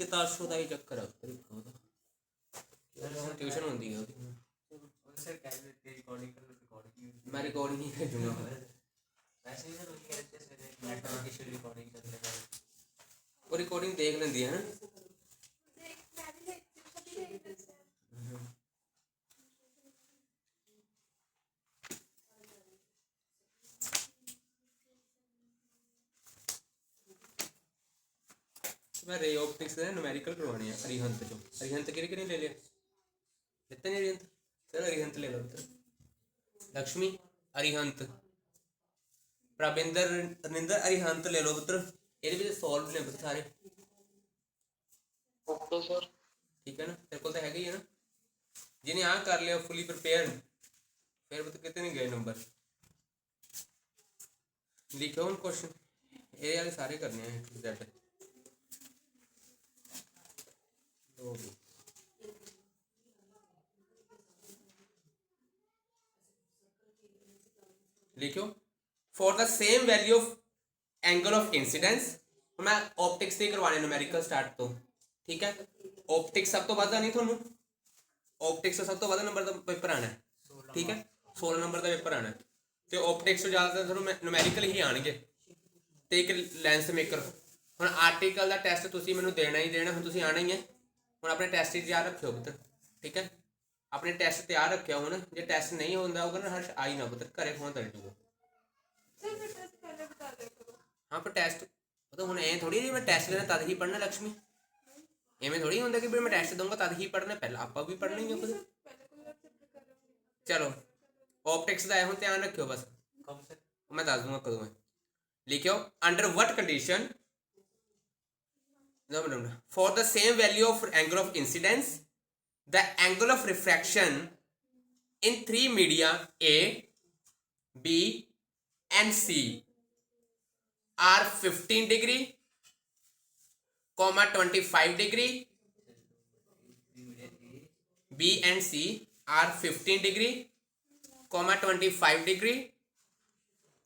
किताशो का ही चक्कर है उत्तर ट्यूशन होती है मैं रिकॉर्डिंग ही भेजूंगा वो रिकॉर्डिंग देख लेंदी है ना मैं रे ऑप्टिक्स का न्यूमेरिकल करवानी है अरिहंत चो अरिहंत किने ले लिया लेते नहीं अरिहंत चल अरिहंत ले लो पुत्र लक्ष्मी अरिहंत प्रबिंदर निंदर अरिहंत ले लो पुत्र ये भी सॉल्व ने पुत्र सारे ओके सर ठीक है ना तेरे को तो है ही है ना जिन्हें आ कर लिया फुली प्रिपेयर फिर पुत्र कितने गए नंबर लिखो उन क्वेश्चन ये वाले सारे करने हैं जेड लिखो for the same value of angle of incidence मैं ऑप्टिक्स से करवाने न्यूमेरिकल स्टार्ट तो ठीक है ऑप्टिक्स सब तो वादा नहीं थानू ऑप्टिक्स से सब तो वादा नंबर का पेपर आना है ठीक है 16 नंबर का पेपर आना है तो ऑप्टिक्स तो ज़्यादातर थानू न्यूमेरिकल ही आएंगे तो एक लेंस मेकर हम आर्टिकल का टैसट तुम मैंने देना ही देना हम तुम आना ही है हम अपने टैसट तैयार रखियो पुत्र ठीक है अपने टैसट तैयार रखियो हूँ जो टैसट नहीं होता होगा ना हर आई ना पुत्र घरे फोन कर जूगा हाँ पर टैसट तो हूँ ए थोड़ी जी मैं टैसट लेना तद ही पढ़ना लक्ष्मी इवें थोड़ी होंगे कि भी मैं टैसट दूंगा तद ही पढ़ना पहले आप भी पढ़ना ही है खुद चलो ऑप्टिक्स का हम ध्यान रखियो बस मैं दस दूंगा कदों है लिखियो under what condition for the same value of angle of incidence the angle of refraction in three media A, B and C are 15 degree, 25 degree. B and C are 15 degree, 25 degree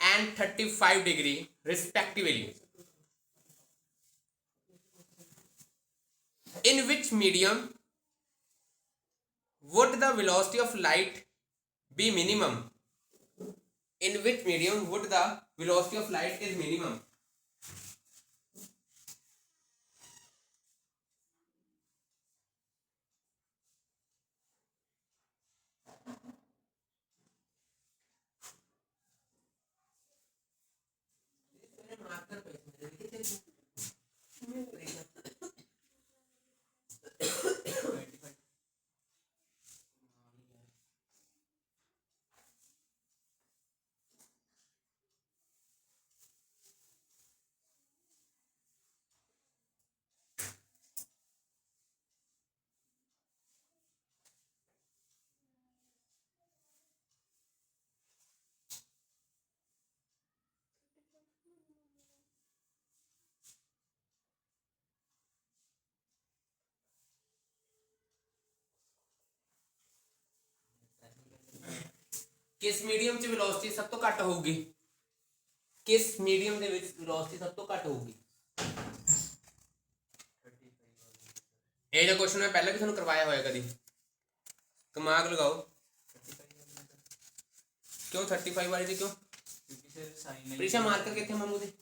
and 35 degree respectively. In which medium would the velocity of light be minimum? In which medium would the velocity of light is minimum? किस medium च velocity सब तो घट होगी किस medium दे विच velocity सब तो घट होगी ये जो क्वेश्चन मैं पहले भी तुहानू करवाया होया कदी दिमाग लगाओ क्यों 35 वाली थी क्यों प्रीशा मार्कर कितने मामू दे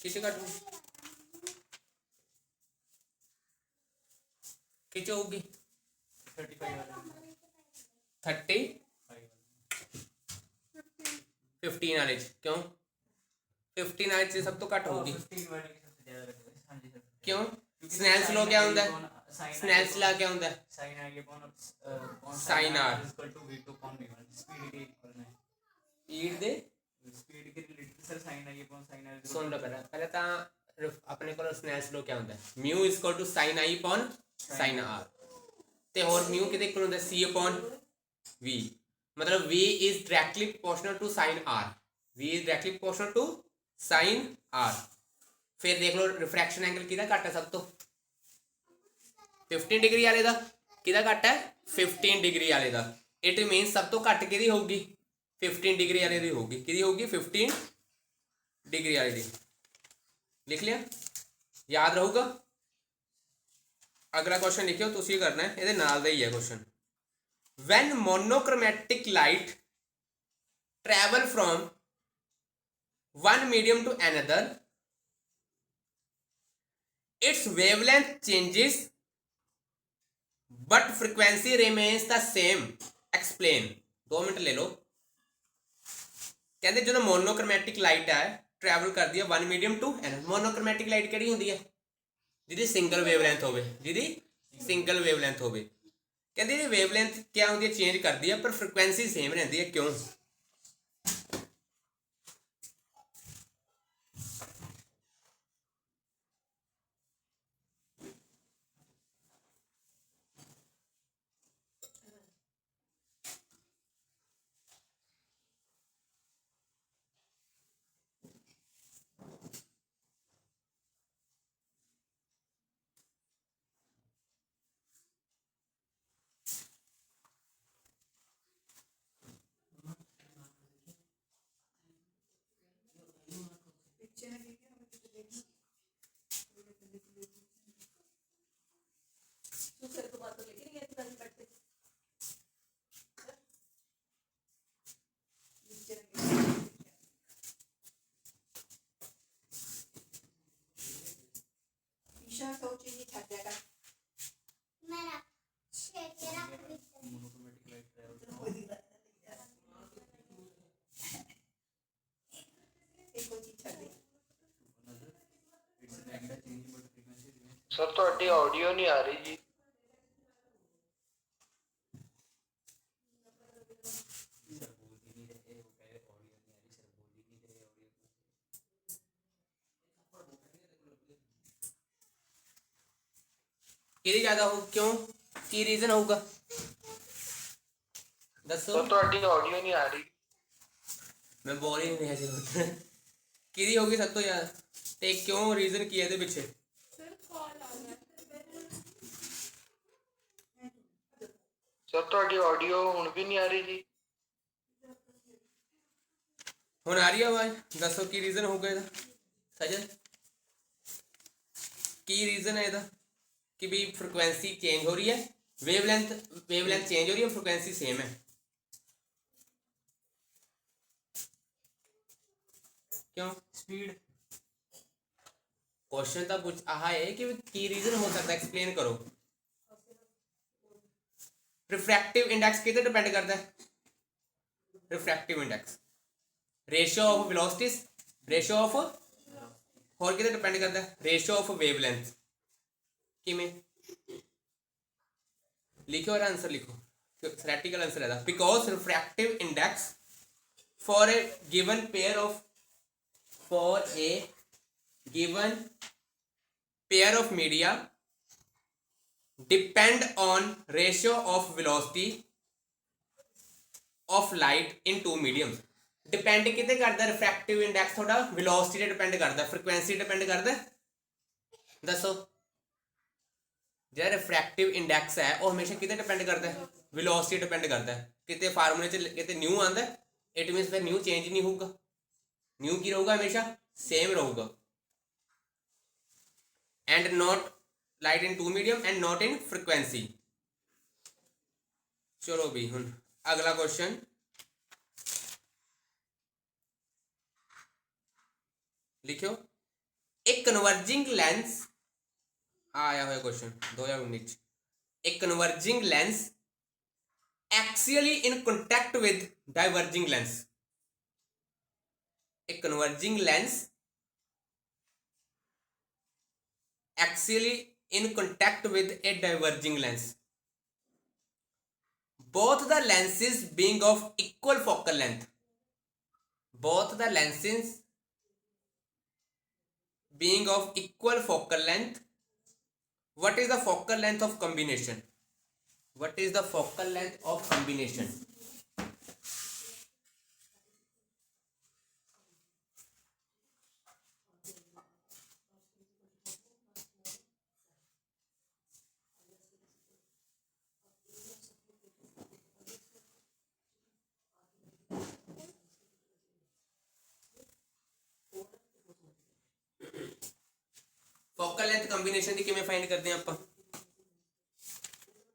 किसे घट किच होगी 30 15 वाले क्यों 15 वाले से सब तो घट होगी क्यों स्नेल्स लॉ क्या होता है स्नेल्स लॉ क्या होता है साइन आर स्पीड दे सुन लो पहले तो अपने को स्नेल्स लॉ क्या होता है mu equal to sine i upon sine r ते और म्यू किते इक्वल होता है सी अपॉन वी मतलब v is directly proportional to sine r v is directly proportional to sine r फिर देख लो रिफ्रैक्शन एंगल किदा घट है सब तो 15 डिग्री वाले दा किदा घट है 15 डिग्री वाले दा इट मीन सब तो घट किदी होगी 15 डिग्री वाले दी होगी किदी होगी 15 डिग्री वाली दी लिख लिया, याद रहूगा। अगला क्वेश्चन लिखियो, तुम करना है, ये नाल दा ही है question. When monochromatic light travel from one medium to another its wavelength changes but frequency remains the same, explain. 2 minute ले लो। कहते जो मोनोक्रोमैटिक लाइट है ट्रैवल कर दी है one medium to an. Monochromatic light केड़ी हुंदी है? जिहदी सिंगल वेवलेंथ होवे, जिहदी सिंगल वेवलेंथ होवे। कहते वेवलेंथ क्या होंदी है, चेंज कर दी है, पर फ्रीक्वेंसी सेम रहती है, क्यों? सर ਤੁਹਾਡੀ ਆਡੀਓ ਨਹੀਂ ਆ ਰਹੀ ਜੀ। किरी ज्यादा हो, क्यों? की रीजन होगा दसो। सर ਤੁਹਾਡੀ ਆਡੀਓ नहीं आ रही। मैं बोल ही नहीं ऐसे किरी होगी सब तो यार। ते क्यों, रीजन की है पीछे? सर ਤੁਹਾਡੀ ਆਡੀਓ ਹੁਣ भी नहीं आ रही जी। हुण आ रही है आवाज? दसो की रीजन होगा ਇਹਦਾ सजन, की रीजन है ਇਹਦਾ कि भी फ्रिक्वेंसी चेंज हो रही है, वेवलेंथ चेंज हो रही है, फ्रिक्वेंसी सेम है, क्यों? स्पीड। क्वेश्चन तो पूछ आहा है कि की रीजन हो सकता है, एक्सप्लेन करो। रिफ्रैक्टिव इंडेक्स कितने डिपेंड करता है? Refractive index ratio of velocities, ratio of और कितने डिपेंड करता है? Ratio of wavelength. किमें लिखो और आंसर लिखो, थ्योरेटिकल आंसर है because refractive index for a given pair of media depend on ratio of velocity of light in two mediums। Depend किते करता? रिफ्रैक्टिव इंडेक्स थोड़ा वेलोसिटी ते डिपेंड करता, फ्रीक्वेंसी डिपेंड करता। दसो जो रिफ्रैक्टिव इंडेक्स है वो हमेशा किते डिपेंड करता है? वेलोसिटी डिपेंड करता है। किते फार्मूले च किते न्यू आंदा है, इट मींस फिर न्यू चेंज नहीं होगा, न्यू की रहूगा हमेशा सेम रहूगा। And not light into medium and not in frequency. चलो भी हुन अगला क्वेश्चन लिखो। एक कन्वर्जिंग लेंस आया हुआ क्वेश्चन 2019। एक converging lens axially in contact with diverging lens. एक converging lens axially in contact with a diverging lens, both the lenses being of equal focal length, both the lenses being of equal focal length, what is the focal length of combination? What is the focal length of combination? Focal length combination ਦੀ ਕਿਵੇਂ find ਕਰਦੇ ਆ ਆਪਾਂ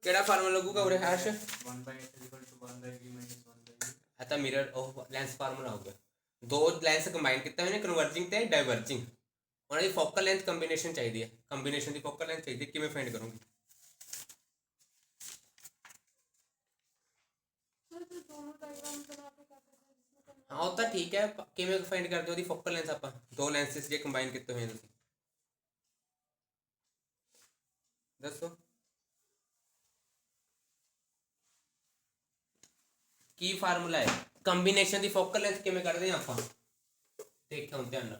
ਕਿਹੜਾ formula ਲੱਗੂਗਾ ਉਰੇ Harsh 1/x=1/v-1/u ਇਹ ਤਾਂ mirror ਉਹ ਲੈਂਸ ਫਾਰਮੂਲਾ ਹੋਊਗਾ ਦੋ ਲੈਂਸ ਕੰਬਾਈਨ ਕੀਤੇ ਹੋਏ ਨੇ ਕਨਵਰਜਿੰਗ ਤੇ ਡਾਈਵਰਜਿੰਗ ਉਹਨਾਂ ਦੀ ਫੋਕਲ ਲੈਂਥ ਕੰਬੀਨੇਸ਼ਨ ਚਾਹੀਦੀ ਹੈ ਕੰਬੀਨੇਸ਼ਨ ਦੀ ਫੋਕਲ ਲੈਂਥ ਚਾਹੀਦੀ ਕਿਵੇਂ ਫਾਈਂਡ ਕਰੋਗੇ हाँ वो तो ठीक है किमें फाइंड करते हो दी फोकल लेंथ आप दो लेंसेस जे कंबाइन किते हुए हैं तुसी दसो की फार्मूला है कंबीनेशन दी फोकल लेंथ किमें करते हैं आप देखो ध्यान नाल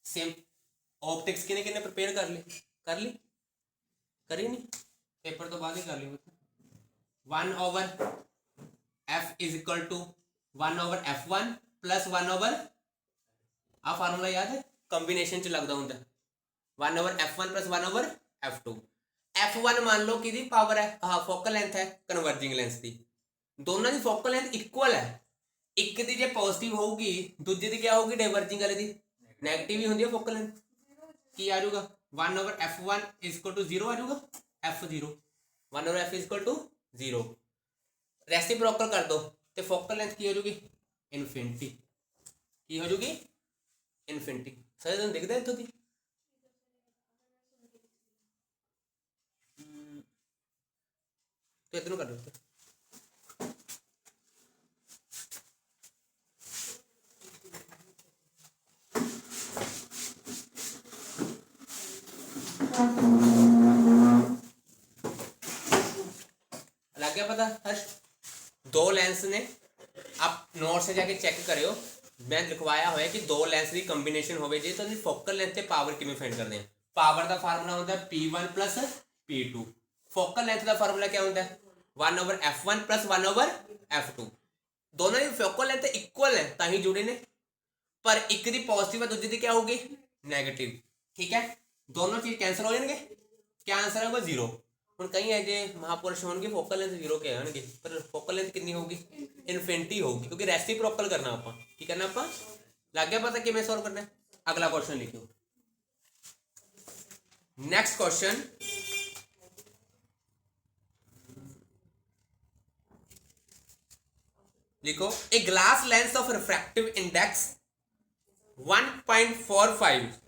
सेम ऑप्टिक्स किने किने प्रिपेयर कर ली करी नहीं पेपर तो बाद ही कर ली 1/f=1/f1 प्लस 1/, आ फार्मूला याद है कंबीनेशन च लगता होंगे 1/f1 प्लस 1/f2 f1 मान लो कि पावर है हाँ फोकल लेंथ है कन्वर्जिंग लेंस की दोनों की फोकल लेंथ इक्वल है एक दी जे पॉजिटिव होगी दूजे दी क्या होगी डाइवर्जिंग वाले दी नेगेटिव ही होंगी फोकल लेंथ की आ जाऊगा 1/f1 = 0 आ जाऊगा f0 1/f = 0 रेसिप्रोकल कर दो तो फोकल लेंथ की हो जाएगी इनफिनिटी की हो जाएगी इनफिनिटी सही तुम दिखता है इतों दी तो इधरों कर दो लग गया पता हर्ष दो लेंस ने आप नोट से जाके चेक करियो मैं लिखवाया हुआ है कि दो लेंस की कंबीनेशन हो जी तो फोकल लेंथ से पावर किमें फाइंड करते हैं पावर का फार्मूला होता है P1 plus P2 focal length का फार्मूला क्या होता है 1/f1 प्लस 1/f2 दोनों की फोकल लेंथ इक्वल है ताही जुड़े ने पर एक दी पॉजिटिव है दूसरी दी क्या होगी नेगेटिव ठीक है दोनों चीज कैंसिल हो जाएंगे क्या आंसर होगा 0 हम कहीं है जे महापुरुष होंगे फोकल लेंथ 0 के आएंगे पर फोकल लेंथ कितनी होगी इनफिनिटी होगी क्योंकि रेसिप्रोकल करना आप की करना आप लग गया पता कि मैं सॉल्व करना है अगला क्वेश्चन लिखियो नेक्स्ट क्वेश्चन लिखो a glass lens of refractive index 1.45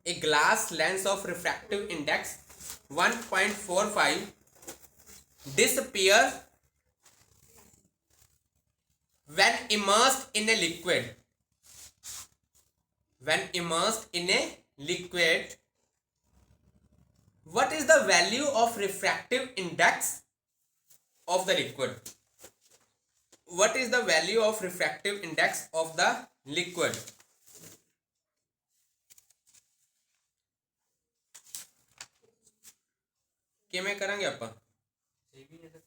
a glass lens of refractive index 1.45 disappears when immersed in a liquid what is the value of refractive index of the liquid what is the value of refractive index of the liquid किमें करेंगे आप सही भी है sir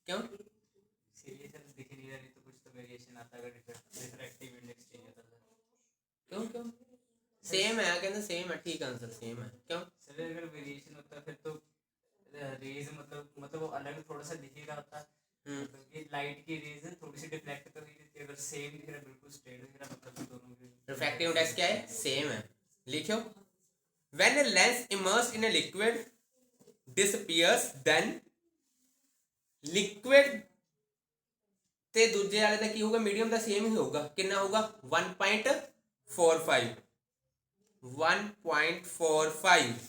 क्यों इसीलिए sir दिख नहीं रहा नहीं तो कुछ तो वेरिएशन आता अगर रिफ्रैक्टिव इंडेक्स चेंज होता सर क्यों सेम है कहते सेम है ठीक आंसर सेम है क्यों सर अगर वेरिएशन होता फिर तो रेज मतलब वो अलग थोड़ा सा दिखेगा होता मतलब कि लाइट की रेज थोड़ी सी डिफ्लेक्ट कर रही थी अगर सेम दिख रहा बिल्कुल स्ट्रेट दिख रहा मतलब दोनों के रिफ्रैक्टिव इंडेक्स क्या है सेम है लिखो when a lens immersed in a liquid disappears then liquid ते दूजे वाले का की होगा मीडियम का सेम ही होगा कितना होगा 1.45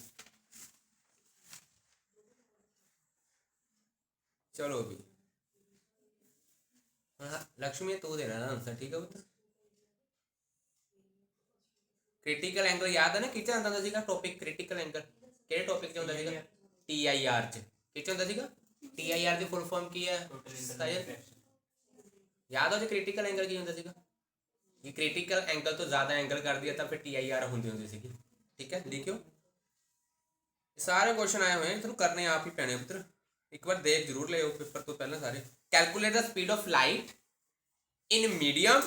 चलो अभी लक्ष्मी तू देना ना आंसर ठीक है पुत्र क्रिटिकल एंगल याद है ना किच आंदा सीगा टॉपिक क्रिटिकल एंगल किहड़े टॉपिक च हुंदा सीगा TIR च किच हुंदा सीगा TIR दी फुल फॉर्म की है याद हो जो क्रिटिकल एंगल की हुंदा सीगा ये क्रिटिकल एंगल तो ज्यादा एंगल कर दिया था फिर TIR हुंदी सी ठीक है लिखियो सारे क्वेश्चन आए हुए हैं तुहानू करने आप ही पैने पुत्र एक बार देख जरूर ले पेपर तो पहले सारे calculate the speed of light in medium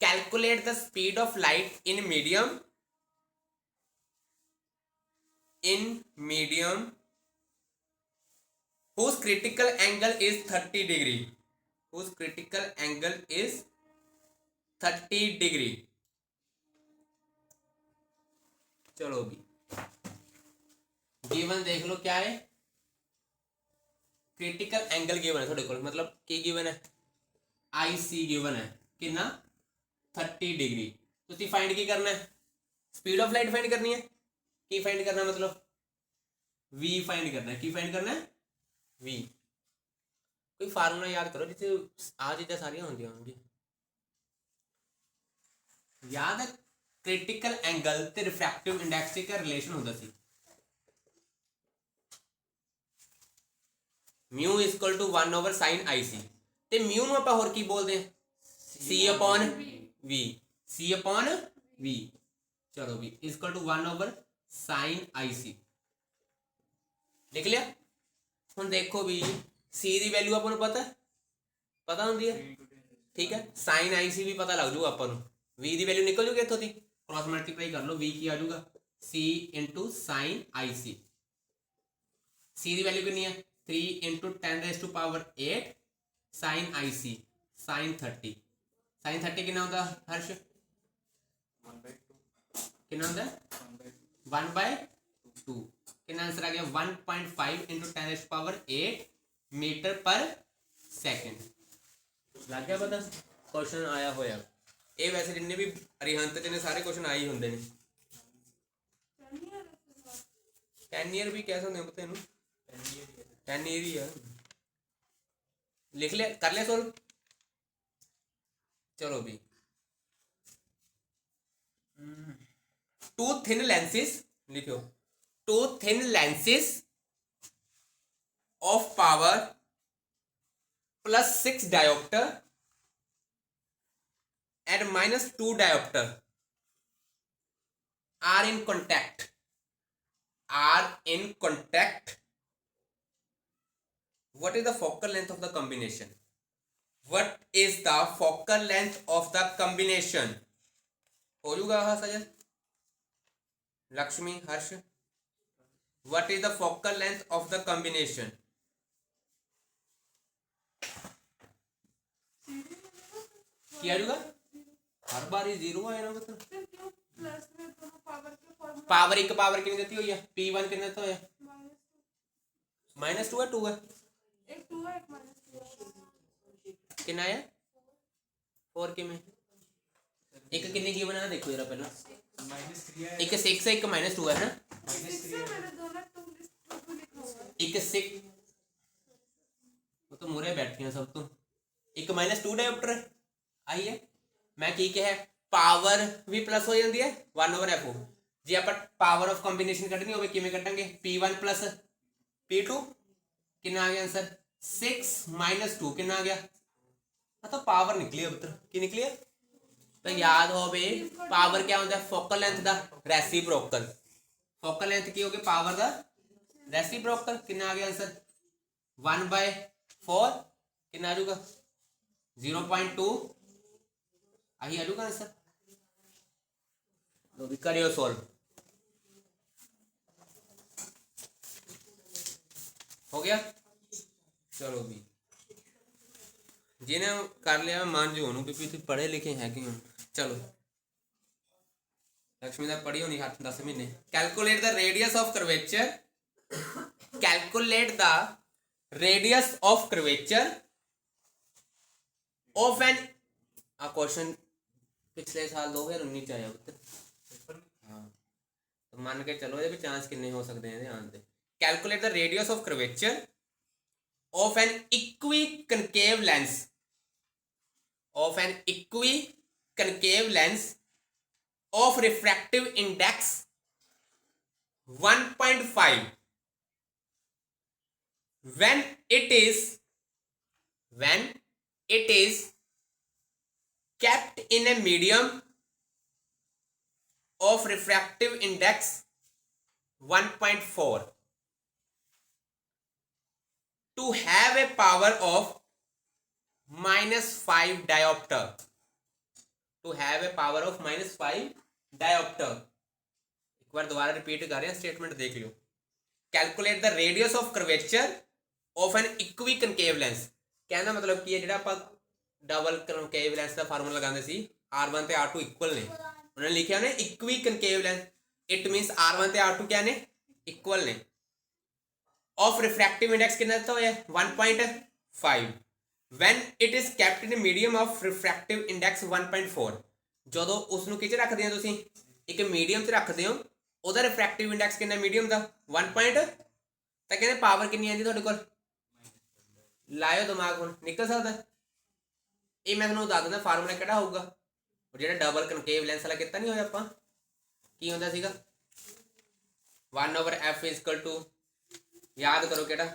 calculate the speed of light in medium whose critical angle is 30 degree whose critical angle is 30 degree चलो भी गिवन देख लो क्या है, क्रिटिकल एंगल गिवन है थोड़े को, मतलब की गिवन है IC गिवन है कितना 30 डिग्री। तुसी फाइंड की करना है, स्पीड ऑफ लाइट फाइंड करनी है, की फाइंड करना मतलब V फाइंड करना है, की फाइंड करना है V। कोई फार्मूला याद करो जिसे आ चीज़ां सारियां होंदियां होंगी। याद है क्रिटिकल एंगल ते रिफ्रैक्टिव इंडेक्स का रिलेशन होता सी, mu equal to 1/sin IC ਤੇ म्यू ਨੂੰ ਆਪਾਂ ਹੋਰ ਕੀ ਬੋਲਦੇ ਹਾਂ C/V, C/V। ਚਲੋ ਵੀ ਇਕੁਅਲ ਟੂ 1/sin IC ਲਿਖ ਲਿਆ। ਹੁਣ ਦੇਖੋ ਵੀ C ਦੀ ਵੈਲਿਊ ਆਪਾਂ ਨੂੰ ਪਤਾ ਹੁੰਦੀ ਹੈ, ਠੀਕ ਹੈ, sin IC ਵੀ ਪਤਾ ਲੱਗ ਜੂਗਾ ਆਪਾਂ ਨੂੰ, V ਦੀ ਵੈਲਿਊ ਨਿਕਲ ਜੂਗੀ ਇੱਥੋਂ ਦੀ, ਕ੍ਰਾਸ ਮਲਟੀਪਲਾਈ ਕਰ ਲਓ, V ਕੀ ਆ ਜਾਊਗਾ C × sin IC। C ਦੀ ਵੈਲਿਊ ਕਿੰਨੀ ਹੈ 3 × 10⁸ sin IC sin 30, sin 30 कितना होता हर्ष, कितना होता है 1/2, कितना आंसर आ गया 1.5 × 10⁸ मीटर पर सेकंड। लग गया पता, क्वेश्चन आया होया ये, वैसे जिन्ने भी अरिहंत च ने सारे क्वेश्चन आए ही होंगे ने। 10 ईयर भी कह सकते हो पता इनू, 10 ईयर ही है। लिख लिया, कर लिया सोल्व। चलो भी टू थिन लेंसेज लिखो, two thin lenses of power +6 dioptre and -2 dioptre are in contact, what is the focal length of the combination, what is the focal length of the combination। हो जाऊगा हाँ सजन, लक्ष्मी हर्ष, what is the focal length of the combination। क्या जाऊगा हर बार ही zero आया ना, मतलब power एक power कितनी देती हुई है, P1 कितना तो है -2 है 2 है कितना है 4 के में, एक कितने की बना देखो जरा पहला, एक 6 है एक -2 है ना, एक 6 वो तो मुरे बैठी हैं सब, तो एक -2 डायोप्टर आई है। मैं की कहा पावर भी प्लस हो जाती है 1/FO, जे आप पावर ऑफ कॉम्बिनेशन कटनी हो किमें कटांगे P1 + P2 कितना आ गया आंसर 6 - 2 कितना आ गया, तो पावर निकली है पुत्र, की निकली है, तो याद हो बे पावर क्या होता है फोकल लेंथ दा रेसिप्रोकल, फोकल लेंथ की होगी पावर दा रेसिप्रोकल, कितना आ गया आंसर 1/4 कितना आ जाऊगा 0.2 आई आ जाऊगा आंसर। तो भी करियो सॉल्व, हो गया। चलो भी जिन्हें कर लिया मान जो होनू, क्योंकि तुम पढ़े लिखे है कि चलो लक्ष्मी का पढ़ी होनी 8-10 महीने। Calculate the radius of curvature, calculate the radius of curvature of an, आ क्वेश्चन पिछले साल 2019 च आया पुत्र, हाँ तो मान के चलो ये भी चांस कितने हो सकते हैं ध्यान से। Calculate the radius of curvature of an equi concave lens, of an equiconcave lens of refractive index 1.5 when it is kept in a medium of refractive index 1.4 to have a power of -5 diopter, to have a power of -5 diopter। एक बार दोबारा repeat कर रहे हैं, statement देख लो। Calculate the radius of curvature of an equi concave lens, कहना मतलब की है ਜਿਹੜਾ ਆਪਾਂ डबल कनकेव लेंस ਦਾ फार्मूला लगाते सी R1 ਤੇ R2 इक्वल ने, उन्होंने लिखा ने equi concave lens, it मीनस R1 ਤੇ R2 क्या ने इक्वल ने ऑफ रिफ्रैक्टिव इंडेक्स कितना ਦਿੱਤਾ ਹੋਇਆ 1.5 when it is kept in a medium of refractive index 1.4 ਜਦੋਂ ਉਸ ਨੂੰ ਕਿਹ 'ਚ ਰੱਖਦੇ ਹੋ ਤੁਸੀਂ ਇੱਕ ਮੀਡੀਅਮ 'ਚ ਰੱਖਦੇ ਹੋ ਉਹਦਾ ਰਿਫਰੈਕਟਿਵ ਇੰਡੈਕਸ ਕਿੰਨਾ ਮੀਡੀਅਮ ਦਾ 1 ਤਾਂ ਕਹਿੰਦੇ ਪਾਵਰ ਕਿੰਨੀ ਆਂਦੀ ਤੁਹਾਡੇ ਕੋਲ ਲਾਇਓ ਦਿਮਾਗ ਹੁਣ ਨਿਕਲ ਸਕਦਾ ਇਹ ਮੈਂ ਤੁਹਾਨੂੰ ਦੱਸ ਦਿੰਦਾ ਫਾਰਮੂਲਾ ਕਿਹੜਾ ਹੋਊਗਾ ਉਹ ਜਿਹੜਾ ਡਬਲ ਕਨਕੇਵ ਲੈਂਸ ਵਾਲਾ ਕੀਤਾ ਨਹੀਂ ਹੋਇਆ ਆਪਾਂ ਕੀ ਹੁੰਦਾ ਸੀਗਾ 1/f = याद करो केड़ा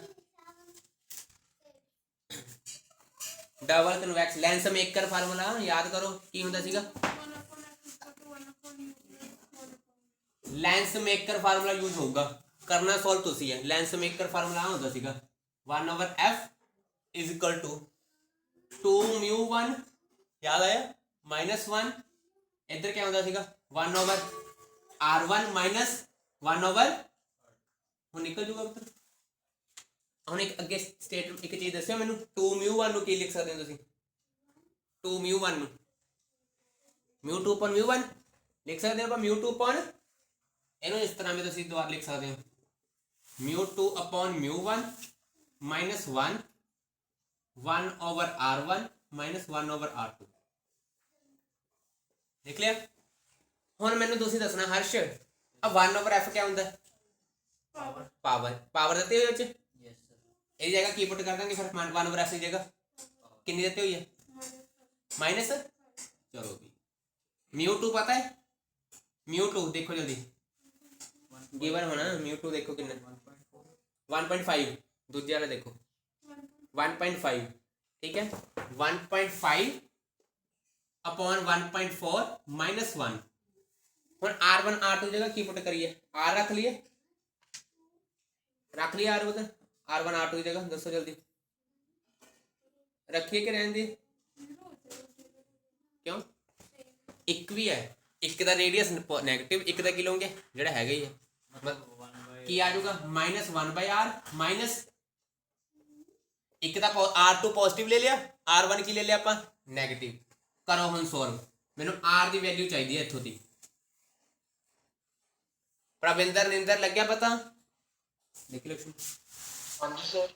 double convex lens maker formula याद करो की हुंदा सीगा लेंस मेकर फार्मूला यूज होगा करना सॉल्व तुसी है लेंस मेकर फार्मूला हुंदा सीगा 1/f = 2μ1 याद आया -1 इधर क्या हुंदा सीगा 1/r1 -1/, हुण निकल जूगा पुत्र ਹੁਣ ਇੱਕ ਅੱਗੇ ਸਟੇਟ ਇੱਕ ਚੀਜ਼ ਦੱਸਿਓ ਮੈਨੂੰ 2μ1 ਨੂੰ ਕੀ ਲਿਖ ਸਕਦੇ ਹੋ ਤੁਸੀਂ 2μ1 ਨੂੰ μ2/μ1 ਲਿਖ ਸਕਦੇ ਹੋ ਆਪਾਂ μ2/ ਇਹਨੂੰ ਇਸ ਤਰ੍ਹਾਂ ਵੀ ਤੁਸੀਂ ਦੁਬਾਰਾ ਲਿਖ ਸਕਦੇ ਹੋ μ2/μ1 -1 1/r1 -1/r2 ਲਿਖ ਲਿਆ ਹੁਣ ਮੈਨੂੰ ਤੁਸੀਂ ਦੱਸਣਾ ਹਰਸ਼ ਆ 1/f ਕਿਆ ਹੁੰਦਾ ਪਾਵਰ ਦਿੱਤੀ ਹੋਈ ਵਿੱਚ ਇਹ जगह की पुट कर देंगे फिर 1/f की जगह कितनी देते हुई है माइनस चलो भी μ2 पता है μ2 देखो जल्दी गिवन होना μ2 देखो कितना 1.5 दूसरे वाला देखो 1.5 ठीक है 1.5 अपॉन 1.4 -1 ਹੁਣ r1 r2 जगह की पुट करिए r रख लिए r बता R1 R2 की जगह दसो जल्दी रखिए कि रहने दी क्यों एक भी है एक का रेडियस नेगेटिव एक का की लोगे जेड़ा है ही है की आ जाऊगा -1/r माइनस एक का R2 पॉजिटिव ले लिया R1 की ले लिया आप नैगेटिव करो हम सॉल्व मैनू R की वैल्यू चाहिए इत्थों की प्रविंदर निंदर लग गया पता देख लक्ष्मी हाँ जी सर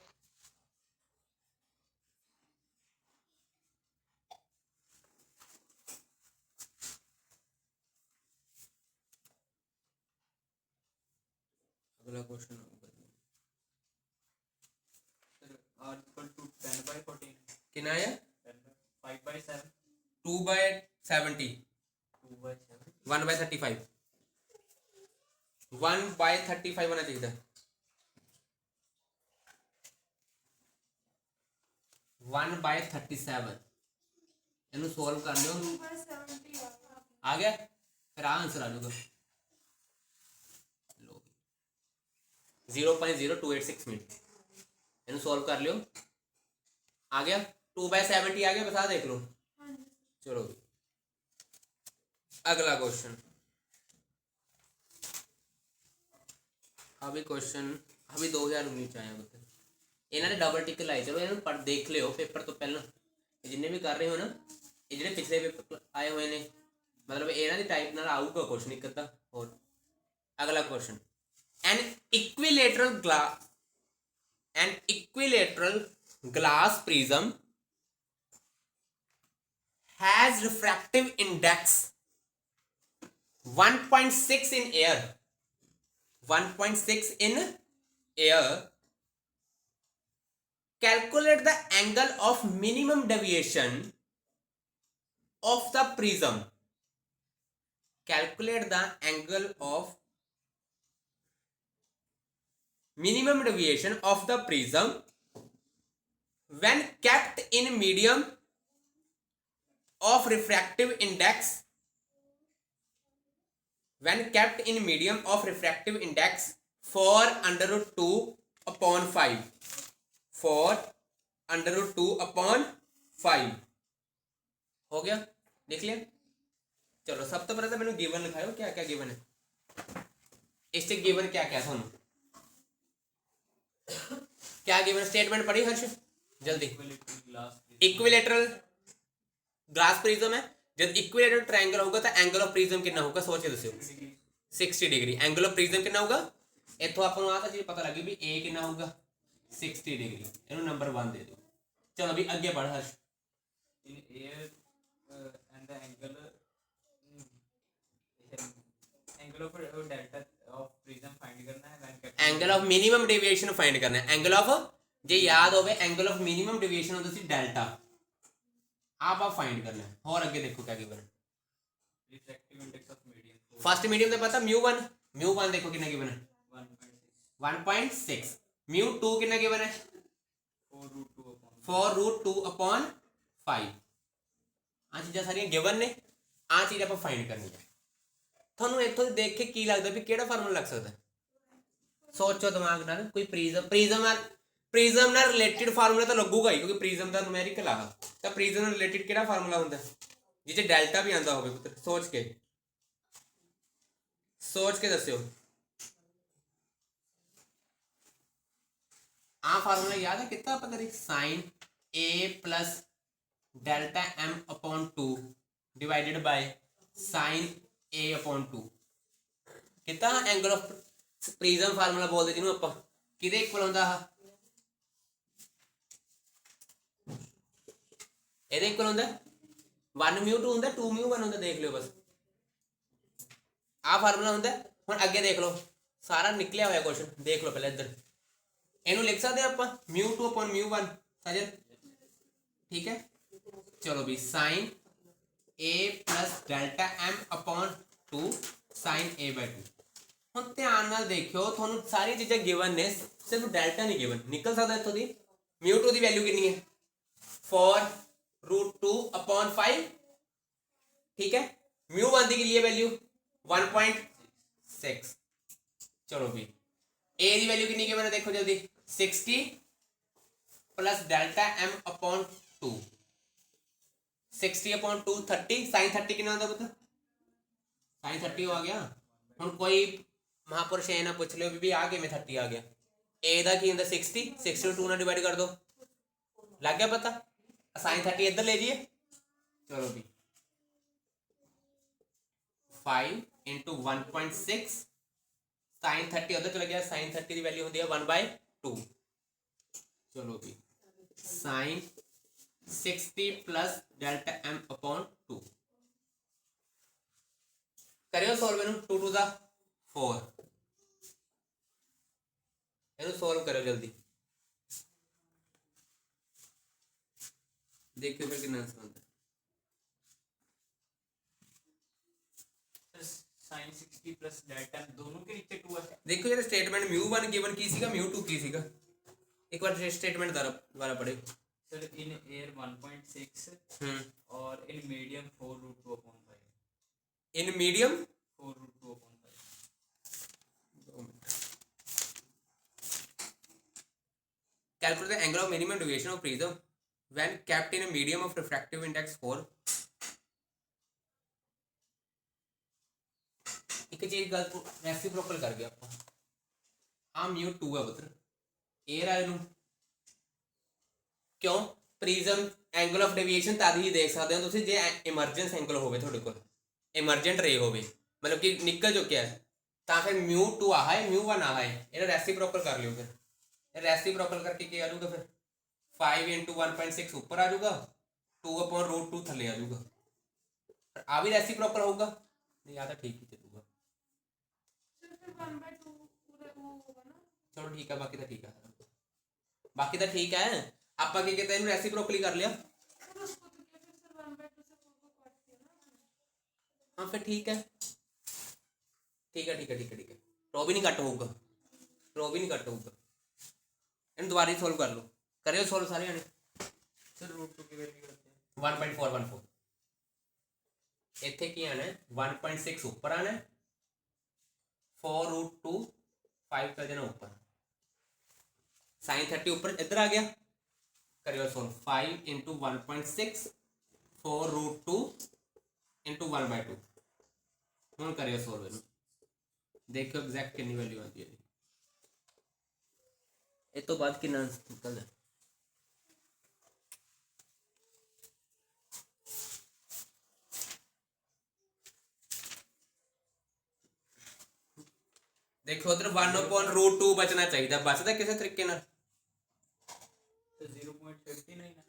अगला क्वेश्चन कितना है 5/7 2/70 1/35 1/35 होना चाहिए था 1/37 ਇਹਨੂੰ ਸੋਲਵ ਕਰ ਲਿਓ ਆ ਗਿਆ ਫਿਰ ਆ ਆਨਸਰ ਆ ਜਾਊਗਾ ਲੋ 0.0286 ਮਿੰਟ ਇਹਨੂੰ ਸੋਲਵ ਕਰ ਲਿਓ ਆ ਗਿਆ 2/70 आ गया बता देख लो चलो अगला क्वेश्चन अभी क्वेश्चन अभी 2019 आया मतलब इन्होंने डबल टिक लाई चलो इन्होंने पढ़ देख लियो पेपर तो पहला जिन्हें भी कर रहे हो ना ये जो पिछले पेपर आए हुए ने मतलब इन्हों की टाइप नाल आऊगा क्वेश्चन एक अद्धा और अगला question an equilateral glass prism has refractive index 1.6 in air 1.6 in air calculate the angle of minimum deviation of the prism calculate the angle of minimum deviation of the prism when kept in medium of refractive index when kept in medium of refractive index 4√2/5 4√2/5 हो गया देख लिया चलो सब तो पहले तो मैंने गिवन लिखायो क्या क्या गिवन है इससे गिवन क्या क्या था क्या गिवन स्टेटमेंट पढ़ी हर्ष जल्दी इक्विलेटरल ग्लास प्रिज्म है जब इक्विलेटरल ट्रायंगल होगा तो एंगल ऑफ प्रिज्म कितना होगा सोच के दसो 60 डिग्री एंगल ऑफ प्रिज्म कितना होगा इथों ਆਪਾਂ ਨੂੰ ਆ ਤਾਂ ਚੀਜ਼ ਪਤਾ ਲੱਗੀ ਵੀ a ਕਿੰਨਾ ਹੋਊਗਾ 60 डिग्री ਇਹਨੂੰ ਨੰਬਰ 1 ਦੇ ਦਿਓ ਚਲੋ ਵੀ ਅੱਗੇ ਪੜ੍ਹ Harsh in air and the angle of delta of prism find करना है when kept angle of minimum deviation find करना है एंगल ऑफ जे याद होवे एंगल ऑफ मिनिमम डेविएशन होता सी डेल्टा आप फाइंड करना है और आगे देखो क्या given refractive index of medium first medium तो पता म्यू 1 देखो कितना गिवन है 1.6 म्यू 2 कितना गिवन है 4 रूट 2 अपॉन 5 आ चीज़ां सारियां गिवन ने आ चीज़ आप फाइंड करनी है ਤੁਹਾਨੂੰ ਇੱਥੋਂ ਦੇਖ ਕੇ ਕੀ ਲੱਗਦਾ ਵੀ ਕਿਹੜਾ ਫਾਰਮੂਲਾ ਲੱਗ ਸਕਦਾ ਸੋਚੋ ਦਿਮਾਗ ਨਾਲ ਕੋਈ ਪ੍ਰਿਜ਼ਮ ਨਾਲ ਰਿਲੇਟਡ ਫਾਰਮੂਲਾ ਤਾਂ ਲੱਗੂਗਾ ਹੀ ਕਿਉਂਕਿ ਪ੍ਰਿਜ਼ਮ ਦਾ ਨੂਮੈਰੀਕਲ ਆ ਤਾਂ ਪ੍ਰਿਜ਼ਮ ਨਾਲ ਰਿਲੇਟਡ ਕਿਹੜਾ ਫਾਰਮੂਲਾ ਹੁੰਦਾ ਜਿਹਦੇ ਡੈਲਟਾ ਵੀ ਆਂਦਾ ਹੋਵੇ ਪੁੱਤਰ ਸੋਚ ਕੇ ਦੱਸਿਓ ਆ ਫਾਰਮੂਲਾ ਯਾਦ ਹੈ ਕਿੱਤਾ ਆਪਾਂ ਕਰੀ sin a plus delta m upon 2 divided by sin a upon 2 कितना एंगल ऑफ प्रिज्म फार्मूला बोलते जिन्हों ਆਪਾਂ ਕਿਹਦੇ ਇਕੁਅਲ ਹੁੰਦਾ ਆ ਇਹਦੇ ਇਕੁਅਲ ਹੁੰਦਾ 1 μ 2 ਹੁੰਦਾ 2 μ 1 ਹੁੰਦਾ ਦੇਖ ਲਿਓ ਬਸ ਆ ਫਾਰਮੂਲਾ ਹੁੰਦਾ ਹੁਣ ਅੱਗੇ ਦੇਖ ਲਓ ਸਾਰਾ ਨਿਕਲਿਆ ਹੋਇਆ ਕੁਐਸਚਨ ਦੇਖ ਲਓ ਪਹਿਲਾਂ ਇੱਧਰ ਇਹਨੂੰ ਲਿਖ ਸਕਦੇ ਆਪਾਂ μ 2 μ 1 ਸਾਜਨ ਠੀਕ ਹੈ ਚਲੋ ਵੀ sin a plus delta m upon 2 sin a by 2 ਹੁਣ ਧਿਆਨ ਨਾਲ ਦੇਖਿਓ ਤੁਹਾਨੂੰ ਸਾਰੀ ਚੀਜ਼ਾਂ ਗਿਵਨ ਨੇ ਸਿਰਫ ਡੈਲਟਾ ਨਹੀਂ ਗਿਵਨ ਨਿਕਲ ਸਕਦਾ ਇੱਥੋਂ ਦੀ μ2 ਦੀ ਵੈਲਿਊ ਕਿੰਨੀ ਹੈ 4 रूट 2 अपॉन 5 ठीक है μ1 की लिए वैल्यू 1.6 चलो भी a की वैल्यू कितनी गिवन है देखो जल्दी 60 plus delta m upon 2 60 upon 2 30 sin 30 कितना होता पुत्र sin 30 हो आ गया हम कोई महापुरुष ये ना पूछ लो भी आ गए में 30 आ गया a का की होता 60 60 2 ना डिवाइड कर दो लग गया पता sin 30 इधर ले जाइए चलो भी 5 इंटू 1.6 sin 30 उधर चला गया sin 30 की वैल्यू होती है 1/2 चलो भी sin 60 plus delta m upon 2 करियो सॉल्व इनू 2 टू द 4 इनू सॉल्व करो जल्दी देखियो फिर कितना आंसर आता है sin 60 प्लस डेल्टा दोनों के नीचे 2 है देखो ये स्टेटमेंट μ1 गिवन की सीगा μ2 की सीगा एक बार स्टेटमेंट दोबारा पढ़े सर इन एयर 1.6 और in medium 4 root 2 upon 5 in medium 4 root 2 upon 5 calculate the angle of minimum deviation of prism when kept in a medium of refractive index 4 एक चीज गलत रेसिप्रोकल कर गया ਆਪਾਂ ਆ μ2 ਹੈ ਪੁੱਤਰ 에ਅਰ ਵਾਲੇ ਨੂੰ ਕਿਉਂ ਪ੍ਰਿਜ਼ਮ ਐਂਗਲ ਆਫ ਡੇਵੀਏਸ਼ਨ ਤਦ ਹੀ ਦੇਖ ਸਕਦੇ ਹੋ ਤੁਸੀਂ ਜੇ ਇਮਰਜੈਂਸ ਐਂਗਲ ਹੋਵੇ ਤੁਹਾਡੇ ਕੋਲ ਇਮਰਜੈਂਟ ਰੇ ਹੋਵੇ ਮਤਲਬ ਕਿ ਨਿਕਲ ਚੁੱਕਿਆ ਹੈ ਤਾਂ ਫਿਰ μ2 ਆ ਹੈ μ1 ਆ ਹੈ ਇਹਦਾ रेसिप्रोकल कर लियो फिर रेसिप्रोकल करके क्या आ जाऊगा फिर 5 इंटू 1.6 ऊपर आ जाऊगा 2 अपॉन रूट 2 थले आ जाऊगा आ भी रेसिप्रोकल होगा नहीं या तो ठीक ही चलूगा चलो ठीक है बाकी तो ठीक है बाकी तो ठीक है आप क्या कहते हैं रेसिप्रोकली कर लिया हाँ फिर ठीक है ठीक है ठीक है ठीक है ठीक है रो भी नहीं कट होगा रो भी नहीं कट होगा इन दोबारा ही सोल्व कर लो करियो सोल्व सारे जने सर रूट 2 की वैल्यू करते हैं 1.414 ਇੱਥੇ ਕੀ ਆਣਾ 1.6 ਉੱਪਰ ਆਣਾ 4 रूट 2 5 कर देना ऊपर sin 30 ऊपर इधर आ गया करियो सोल्व 5 इंटू 1.6 4 रूट 2 इंटू 1/2 ਹੁਣ करियो सोल्व ਇਹਨੂੰ देखो एग्जैक्ट कितनी वैल्यू आती है ਇਹ ਤੋਂ ਬਾਅਦ ਕਿੰਨਾ ਨਿਕਲਦਾ देखो उधर 1/√2 बचना चाहिए, बचता किसी तरीके नाल? तो 0.59 है।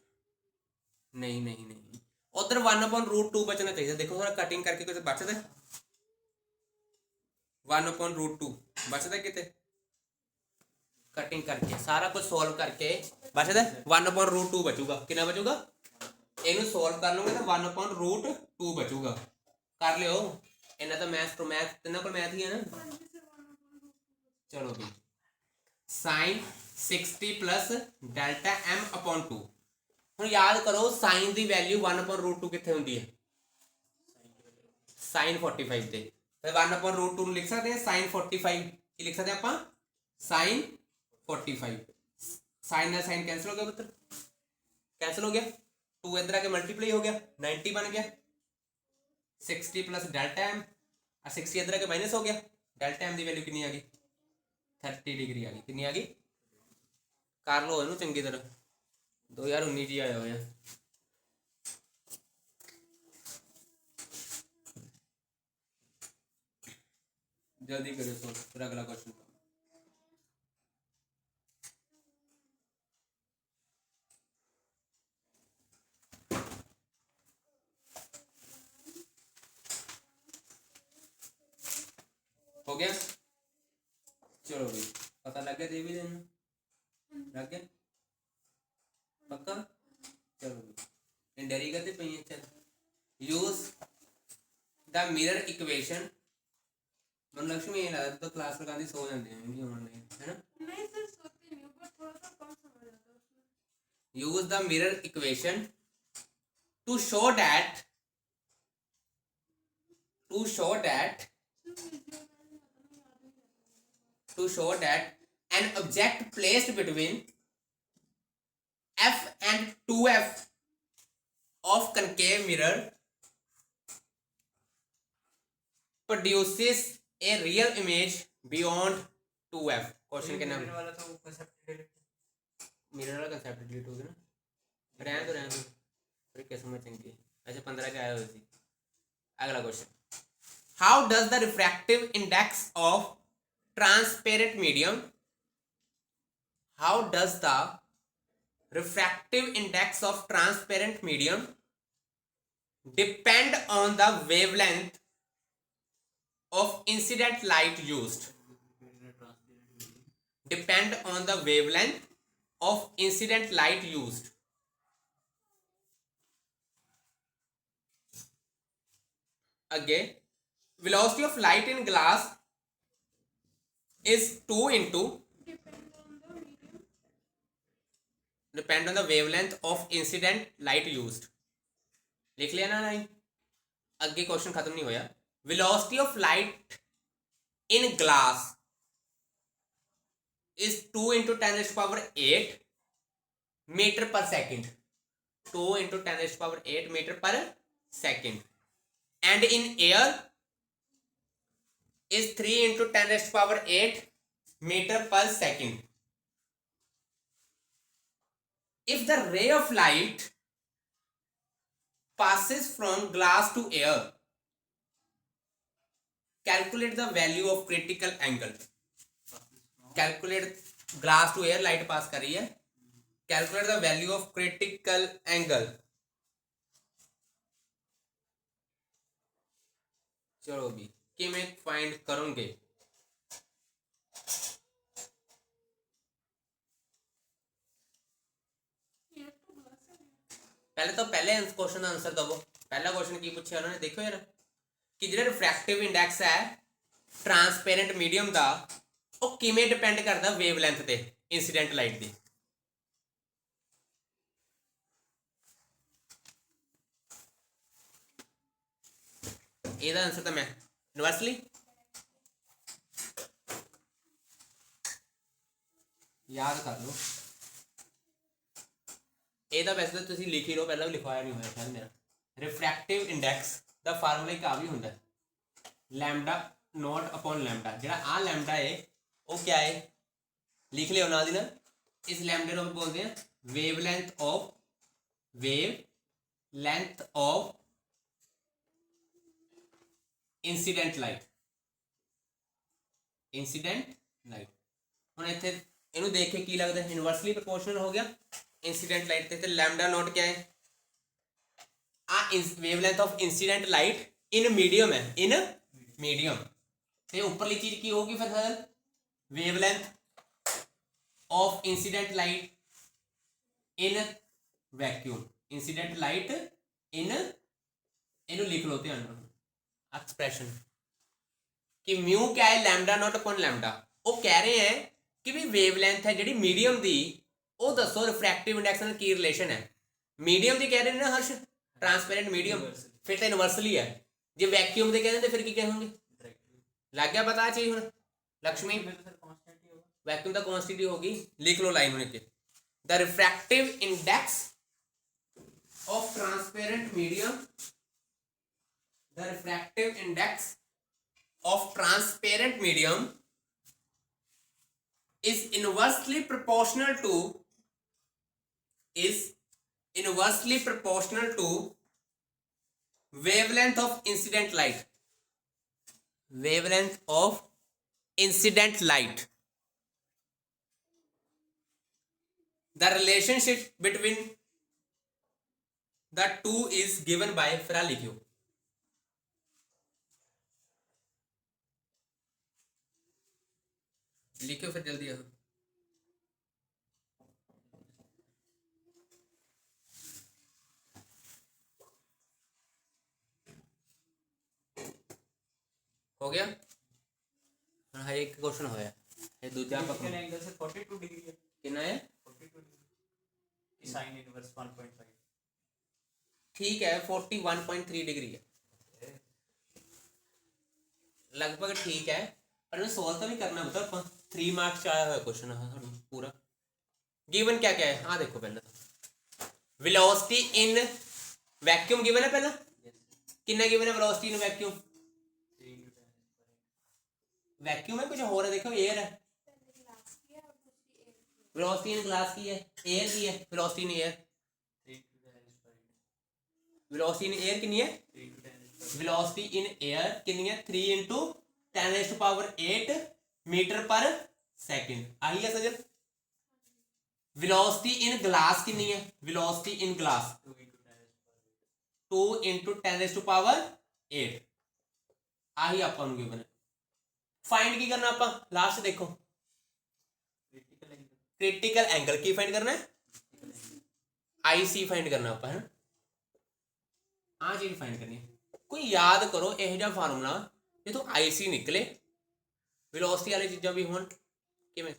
नहीं नहीं नहीं, उधर 1/√2 बचना चाहिए। देखो थोड़ा कटिंग करके कुछ बचता 1/√2 बचता कितने? कटिंग करके सारा कुछ सॉल्व करके बचता 1/√2 बचूगा। कितना बचूगा? ਇਹਨੂੰ ਸੋਲਵ ਕਰ ਲਓਗੇ ਤਾਂ 1/√2 ਬਚੂਗਾ। ਕਰ ਲਿਓ ਇਹਨਾਂ ਤਾਂ ਮੈਥ ਤਿੰਨਾਂ ਕੋਲ ਮੈਥ ਹੀ ਹੈ ਨਾ। ਚਲੋ ਵੀ sin 60 plus delta m/2। ਹੁਣ ਯਾਦ ਕਰੋ sin ਦੀ ਵੈਲਿਊ 1/√2 ਕਿੱਥੇ ਹੁੰਦੀ ਹੈ? sin 45 ਤੇ। ਫਿਰ 1/√2 ਨੂੰ ਲਿਖ ਸਕਦੇ ਹਾਂ sin 45। ਕੀ ਲਿਖ ਸਕਦੇ ਆਪਾਂ? sin 45। sin ਨਾਲ sin कैंसिल हो गया पुत्र, कैंसिल हो गया। 2 इधर आके मल्टीप्लाई हो गया, 90 बन गया। 60 प्लस डेल्टा एम और 60 इधर आके माइनस हो गया। डेल्टा एम की वैल्यू कितनी आ गई? 30 डिग्री आ गई। कितनी आ गई? कर लो इनू चंगी तरह। 2019 जी आया हुआ। जल्दी करो सो फिर अगला क्वेश्चन। हो गया? चलो भाई पता लग गया देवी दिन लग गया पक्का? चलो भाई डरी करते पे चल। Use the mirror equation. मन लक्ष्मी ये लगा तो क्लास लगाती सो जाते हैं इनकी ऑनलाइन है ना। नहीं सर सोते नहीं हूँ, पर थोड़ा सा कम समझ आता है उसमें। Use the mirror equation two show that an object placed between f and 2f of concave mirror produces a real image beyond 2f। Question के नाम मिरर वाला तो कंसेप्ट मिरर वाला कंसेप्ट डिलीट हो गया ना। रहने दो फिर क्या समझ चंगी। अच्छा 15 के आए हुए थे। अगला question, how does the refractive index of transparent medium depend on the wavelength of incident light used? Depend on the wavelength of incident light used। Again, velocity of light in glass is 2 into depend on the wavelength of incident light used। लिख लिया ना? नहीं आगे question खत्म नहीं होया। velocity of light in glass is 2 into 10⁸ meter per second। 2 into 10⁸ meter per second। and in air is 3 into 10⁸ meter per second। if the ray of light passes from glass to air, calculate the value of critical angle। calculate glass to air light pass कर रही है, calculate the value of critical angle। चलो भी कि मैं find करूंगे। पहले तो पहले क्वेश्चन का आंसर दवो। पहला क्वेश्चन की पूछा उन्होंने, देखो यार कि जो रिफ्रैक्टिव इंडेक्स है ट्रांसपेरेंट मीडियम का वो किमें डिपेंड करता वेवलेंथ ते इंसीडेंट लाइट दी। ਇਹਦਾ आंसर तो मैं यूनिवर्सली याद कर लो। ਇਹਦਾ ਵੈਸੇ ਤਾਂ ਤੁਸੀਂ ਲਿਖ ਹੀ ਲਓ, ਪਹਿਲਾਂ ਵੀ ਲਿਖਵਾਇਆ ਨਹੀਂ ਹੋਇਆ शायद मेरा। रिफ्रैक्टिव इंडेक्स ਦਾ ਫਾਰਮੂਲਾ ਇੱਕ ਆ ਵੀ ਹੁੰਦਾ लैम्डा नॉट अपॉन लैम्डा। ਜਿਹੜਾ ਆ लैम्डा है वो क्या है लिख लियो ਨਾਲ ਦੀ ਨਾਲ। इस लैम्डे ਨੂੰ बोलते हैं wavelength of incident light. Incident light. ਹੁਣ ਇੱਥੇ ਇਹਨੂੰ ਦੇਖ ਕੇ ਕੀ ਲੱਗਦਾ ਇਨਵਰਸਲੀ ਪ੍ਰੋਪੋਰਸ਼ਨਲ ਹੋ ਗਿਆ इंसीडेंट लाइट ਤੇ लैम्डा नॉट क्या है wavelength of incident light in medium है इन मीडियम ਤੇ ਉੱਪਰਲੀ ਚੀਜ਼ ਕੀ ਹੋਊਗੀ ਫਿਰ sir wavelength of incident light in vacuum incident light in ਇਹਨੂੰ ਲਿਖ ਲਓ ਧਿਆਨ ਨਾਲ एक्सप्रेशन कि म्यू क्या है लैम्डा नॉट अपॉन लैम्डा वो कह रहे हैं कि भी वेवलेंथ है ਜਿਹੜੀ मीडियम ਦੀ ਉਹ ਦੱਸੋ ਰਿਫਰੈਕਟਿਵ ਇੰਡੈਕਸ ਨਾਲ ਕੀ ਰਿਲੇਸ਼ਨ ਹੈ ਮੀਡੀਅਮ ਦੀ ਕਹਿ ਰਹੇ ਨੇ ਨਾ ਹਰਸ਼ ਟ੍ਰਾਂਸਪੇਰੈਂਟ ਮੀਡੀਅਮ ਫਿਰ ਤਾਂ ਯੂਨੀਵਰਸਲੀ ਹੈ ਜੇ ਵੈਕਿਊਮ ਦੇ ਕਹਿੰਦੇ ਫਿਰ ਕੀ ਕਹੋਗੇ ਲੱਗ ਗਿਆ ਪਤਾ ਚੀਜ਼ ਹੁਣ ਲక్ష్ਮੀ वैक्यूम का क्वांटिटी होगी लिख लो लाइन में the refractive index of transparent medium the refractive index of transparent medium is inversely proportional to wavelength of incident light the relationship between the two is given by फिर लिखियो फिर जल्दी आओ हो गया हाँ एक क्वेश्चन होया ये दूसरा क्रिटिकल एंगल से 42 डिग्री है कितना है 42 डिग्री sin इनवर्स 1.5 ठीक है 41.3 डिग्री है लगभग ठीक है पर मैं सॉल्व तो नहीं करना बता 3 मार्क्स आया हुआ क्वेश्चन है पूरा गिवन क्या क्या है हाँ देखो पहले तो वेलोसिटी इन वैक्यूम गिवन है पहला कितना गिवन है वेलोसिटी इन वैक्यूम वैक्यूम है कुछ और है देखो एयर है वेलोसिटी इन ग्लास की है एयर की है velocity in air velocity in air कितनी है वेलोसिटी इन एयर कितनी है 3 × 10⁸ मीटर पर सेकंड आई है सजल वेलोसिटी इन ग्लास कितनी है वेलोसिटी इन ग्लास 2 × 10⁸ आही ਆਪਾਂ ਨੂੰ ਗਿਵਨ फाइंड की करना ਆਪਾਂ लास्ट देखो क्रिटिकल एंगल की फाइंड करना है आईसी फाइंड करना ਆਪਾਂ है आ चीज फाइंड करनी है कोई याद करो ਇਹੋ ਜਿਹਾ ਫਾਰਮੂਲਾ ਜੇ ਤੋਂ आईसी निकले वेलोसिटी वाली चीज़ां भी होण किवें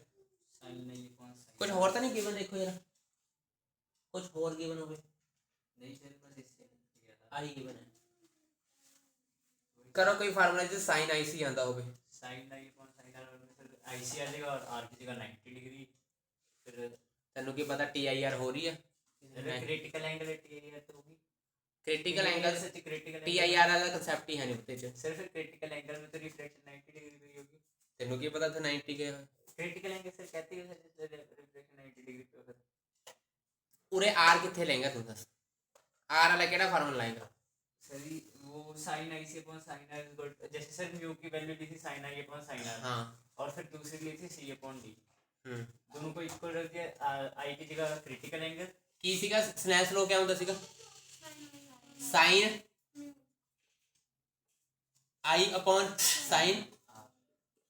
कुछ और तो नहीं गिवन देखो यार कुछ और गिवन होवे नहीं सर बस इससे आई गिवन है करो कोई फार्मूला जिससे साइन आईसी आंदा होवे sin i upon sin r में सर आईसी आ जाएगा और आर की जगह 90 डिग्री फिर तन्नू की पता टीआईआर हो रही है क्रिटिकल एंगल टीआईआर तो होगी क्रिटिकल एंगल से क्रिटिकल टीआईआर वाला कांसेप्ट ही है नहीं पते च सर फिर क्रिटिकल एंगल में तो रिफ्लेक्शन 90 डिग्री पे होगी तन्नू की पता था 90 के क्रिटिकल एंगल सर कहते हैं सर रिफ्लेक्शन 90 डिग्री पे फिर उरे आर किथे लेंगे तू दस आर वाला केड़ा फार्मूला लाएगा सर वो sin i से upon sin r is equal जैसे सर म्यू की वैल्यू ली थी sin i upon sin r हां और फिर दूसरी ली थी c upon d दोनों को इक्वल रख दिया i की जगह क्रिटिकल एंगल की सीगा स्नेल्स लॉ क्या होता सीगा साइन आई अपॉन साइन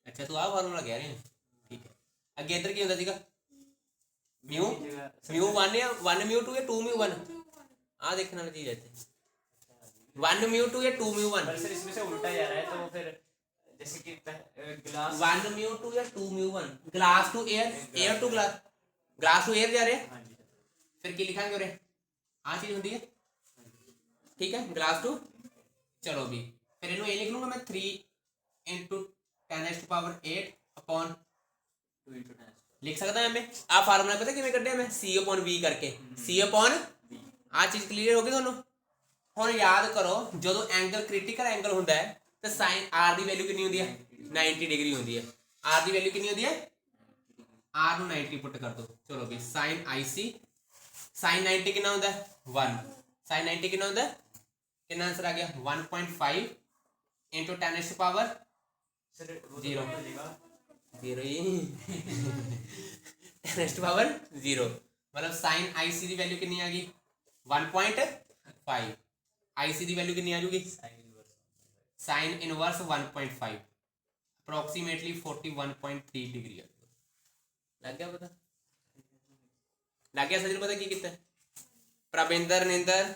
अच्छा तू आ फार्मूला कह रहे हैं ठीक है आगे इधर की होता सीगा म्यू म्यू 1 या 1 म्यू 2 या 2 म्यू 1 आ देखने वाली चीज है 1 म्यू 2 या 2 म्यू 1 पर सर इसमें से उल्टा जा रहा है तो फिर जैसे कि ग्लास 1 म्यू 2 या 2 mu 1 glass to air air to glass glass to air जा रहे हैं हाँ जी फिर की लिखांगे उरे आ चीज होती है ठीक है ग्लास टू चलो भी फिर इन्हों ये लिख लूंगा मैं 3 × 10⁸ अपॉन 2 × 10 लिख सकता है मैं आ फार्मूला पता किवें कढिया मैं c अपॉन v करके c अपॉन आ चीज क्लियर हो गई ਤੁਹਾਨੂੰ ਹੁਣ याद करो ਜਦੋਂ एंगल क्रिटिकल एंगल ਹੁੰਦਾ ਹੈ ਤੇ sin r ਦੀ ਵੈਲਿਊ ਕਿੰਨੀ ਹੁੰਦੀ ਹੈ 90 ਡਿਗਰੀ ਹੁੰਦੀ ਹੈ r ਦੀ ਵੈਲਿਊ ਕਿੰਨੀ ਹੁੰਦੀ ਹੈ r ਨੂੰ 90 ਪੁੱਟ ਕਰ ਦੋ ਚਲੋ ਵੀ sin ic sin 90 ਕਿੰਨਾ ਹੁੰਦਾ ਹੈ 1 sin 90 ਕਿੰਨਾ ਹੁੰਦਾ ਹੈ कितना आंसर आ गया 1.5 × 10⁸ सर वो 0 हो जाएगा 0 ही 10⁻0 मतलब साइन IC की वैल्यू कितनी आ गई 1.5 IC की वैल्यू कितनी आ जाएगी साइन इनवर्स 1.5 अप्रोक्सीमेटली 41.3 डिग्री लग गया पता लग गया सजल पता की कितना प्रविंदर निंदर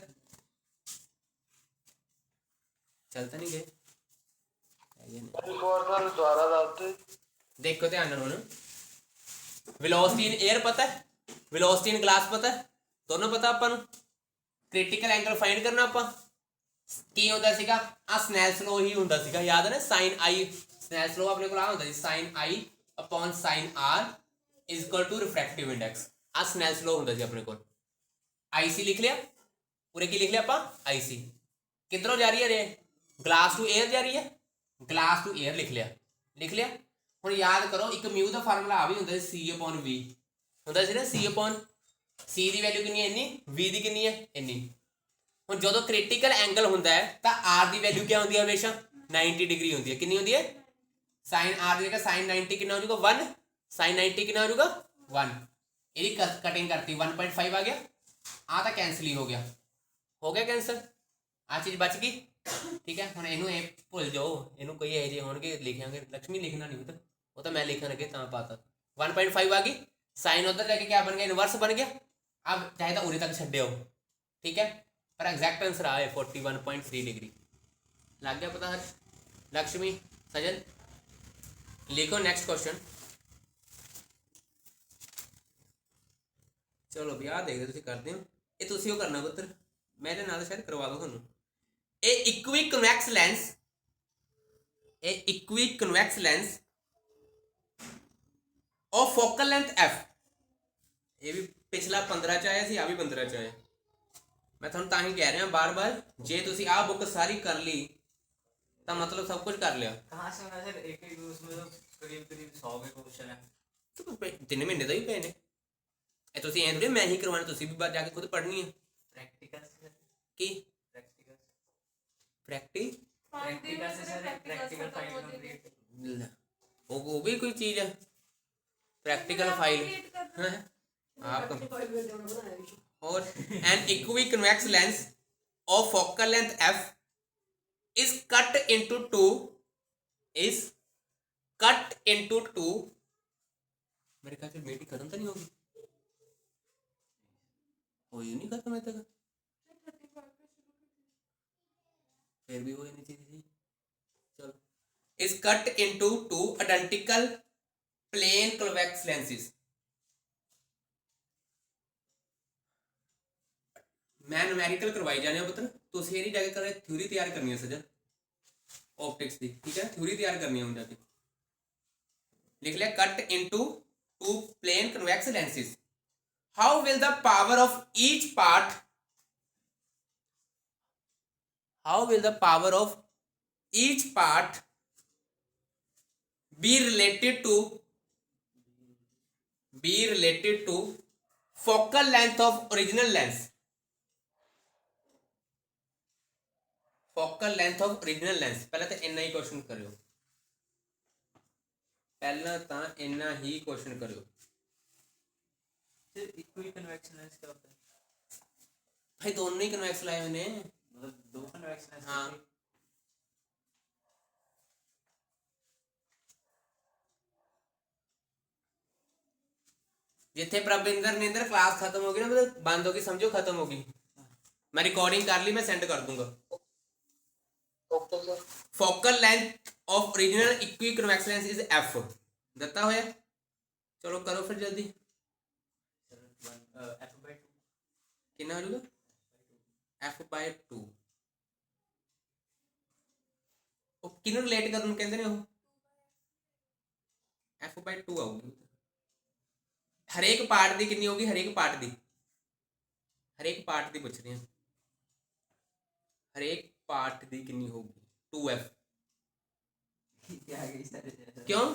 चलता नहीं गए ਇੱਕ ਵਾਰ ਸਰ ਦੁਬਾਰਾ ਦੱਸ ਦੇ देखो ध्यान ਨਾਲ ਹੁਣ वेलोसिटी इन एयर पता है वेलोसिटी इन ग्लास पता है दोनों पता ਆਪਾਂ ਨੂੰ ਕ੍ਰਿਟੀਕਲ ਐਂਗਲ ਫਾਈਂਡ ਕਰਨਾ ਆਪਾਂ ਕੀ ਹੁੰਦਾ ਸੀਗਾ ਆ ਸਨੈਲਸ ਲੋ ਹੀ ਹੁੰਦਾ ਸੀਗਾ ਯਾਦ ਹੈ ਨਾ sin I ਸਨੈਲਸ ਲੋ ਆਪਣੇ ਕੋਲ ਆ ਹੁੰਦਾ ਸੀ sin I upon sin R is equal to refractive index ਆ ਸਨੈਲਸ ਲੋ ਹੁੰਦਾ ਸੀ ਆਪਣੇ ਕੋਲ IC ਲਿਖ ਲਿਆ ਉਰੇ ਕੀ ਲਿਖ ਲਿਆ ਆਪਾਂ IC ਕਿੱਧਰੋਂ ਜਾ ਰਹੀ ਹੈ ਰੇ ਗਲਾਸ ਟੂ 에ਅਰ ਜਾ ਰਹੀ ਹੈ ਗਲਾਸ ਟੂ 에ਅਰ ਲਿਖ ਲਿਆ ਹੁਣ ਯਾਦ ਕਰੋ ਇੱਕ ਮਿਊ ਦਾ ਫਾਰਮੂਲਾ ਆ ਵੀ ਹੁੰਦਾ ਸੀ C/V ਹੁੰਦਾ ਸੀ ਨਾ C ਦੀ ਵੈਲਿਊ ਕਿੰਨੀ ਹੈ ਇੰਨੀ V ਦੀ ਕਿੰਨੀ ਹੈ ਇੰਨੀ ਹੁਣ ਜਦੋਂ ਕ੍ਰਿਟੀਕਲ ਐਂਗਲ ਹੁੰਦਾ ਹੈ ਤਾਂ R ਦੀ ਵੈਲਿਊ ਕੀ ਹੁੰਦੀ ਹੈ ਹਮੇਸ਼ਾ 90 ਡਿਗਰੀ ਹੁੰਦੀ ਹੈ ਕਿੰਨੀ ਹੁੰਦੀ ਹੈ sin R ਦੀ ਜਗ੍ਹਾ sin 90 ਕਿੰਨਾ ਹੋ ਜਾਊਗਾ 1 sin 90 ਕਿੰਨਾ ਹੋ ਜਾਊਗਾ 1 ਇਹਦੀ ਕਟਿੰਗ ਕਰਤੀ 1.5 ਆ ਗਿਆ ਆ ਤਾਂ ਕੈਂਸਲ ਹੀ ਹੋ ਗਿਆ ਕੈਂਸਲ ਆ ਚੀਜ਼ ਬਚ ਗਈ ਠੀਕ ਹੈ ਹੁਣ ਇਹਨੂੰ ਇਹ ਭੁੱਲ ਜਾਓ ਇਹਨੂੰ ਕੋਈ ਇਹ ਜਿਹੇ ਹੋਣਗੇ ਲਿਖਾਂਗੇ ਲక్ష్ਮੀ ਲਿਖਣਾ ਨਹੀਂ ਹੁੰਦਾ ਉਹ ਤਾਂ ਮੈਂ ਲਿਖਣ ਲੱਗੇ ਤਾਂ ਪਾਤਾ 1.5 ਆ ਗਈ साइन उधर जाके क्या बन गया इनवर्स बन गया अब चाहे तो उरी तक छड्डे हो ठीक है पर एग्जैक्ट आंसर आए 41.3 डिग्री लग गया पता हर लक्ष्मी सजल लिखो नेक्स्ट क्वेश्चन चलो भी आ देखते तुम करते हो ये तुम वो करना पुत्र मेरे नाल शायद करवा दो थोनू ए इक्वी कन्वैक्स लेंस और फोकल लेंथ F ये भी पिछला 15 च आया सी आ भी 15 च आया मैं थोड़ा तां ही कह रहा बार बार जे तुसी आ बुक सारी कर ली तो मतलब सब कुछ कर लिया कहाँ से होना सर एक उसमें तो करीब 100 के क्वेश्चन है तो 3 महीने तो ही पे ने ए तुसी ऐ थोड़ी मैं ही करवाना तुसी भी बाहर जाके खुद पढ़नी है प्रैक्टिकल की प्रैक्टिकल से सर प्रैक्टिकल फाइल कंप्लीट वो भी कोई चीज है प्रैक्टिकल फाइल आप और an equiconvex lens of focal length F is cut into two मेरे ख्याल से मीटिंग खत्म तो नहीं होगी हो ही नहीं खत्म है तक फिर भी हो नहीं चाहिए चलो is cut into two identical plane convex lenses मैं न्यूमेरिकल करवाई जाने पुत्र तुसीं नहीं जाके कर थ्योरी तैयार करनी है सजन ऑप्टिक्स की ठीक है थ्योरी तैयार करनी है जाके लिख लिया cut into two plane convex lenses how will the power of each part be related to focal length of original lens पहले तो इन्ना ही क्वेश्चन करियो सर इक्वी कन्वेक्शन लेंस क्या होता है भाई दोनों ही कन्वेक्स लाए हुए ने मतलब दो कन्वेक्शन लेंस हाँ जिथे प्रविंदर निंदर क्लास खत्म होगी ना मतलब बंद होगी समझो खत्म होगी मैं रिकॉर्डिंग कर ली मैं सेंड कर दूंगा okay sir focal length of original equiconvex lens is F दत्ता होया चलो करो फिर जल्दी F/2 कितना हो जाएगा F/2 ਉਹ ਕਿਹਨੂੰ ਰਿਲੇਟ ਕਰਨ ਨੂੰ ਕਹਿੰਦੇ ਨੇ ਉਹ F/2 ਆਊਗੀ ਹਰੇਕ ਪਾਰਟ ਦੀ ਕਿੰਨੀ ਹੋਗੀ ਹਰੇਕ ਪਾਰਟ ਦੀ ਪੁੱਛ ਰਹੇ ਹਾਂ ਹਰੇਕ ਪਾਰਟ ਦੀ ਕਿੰਨੀ ਹੋਗੀ 2F क्या गई सर क्यों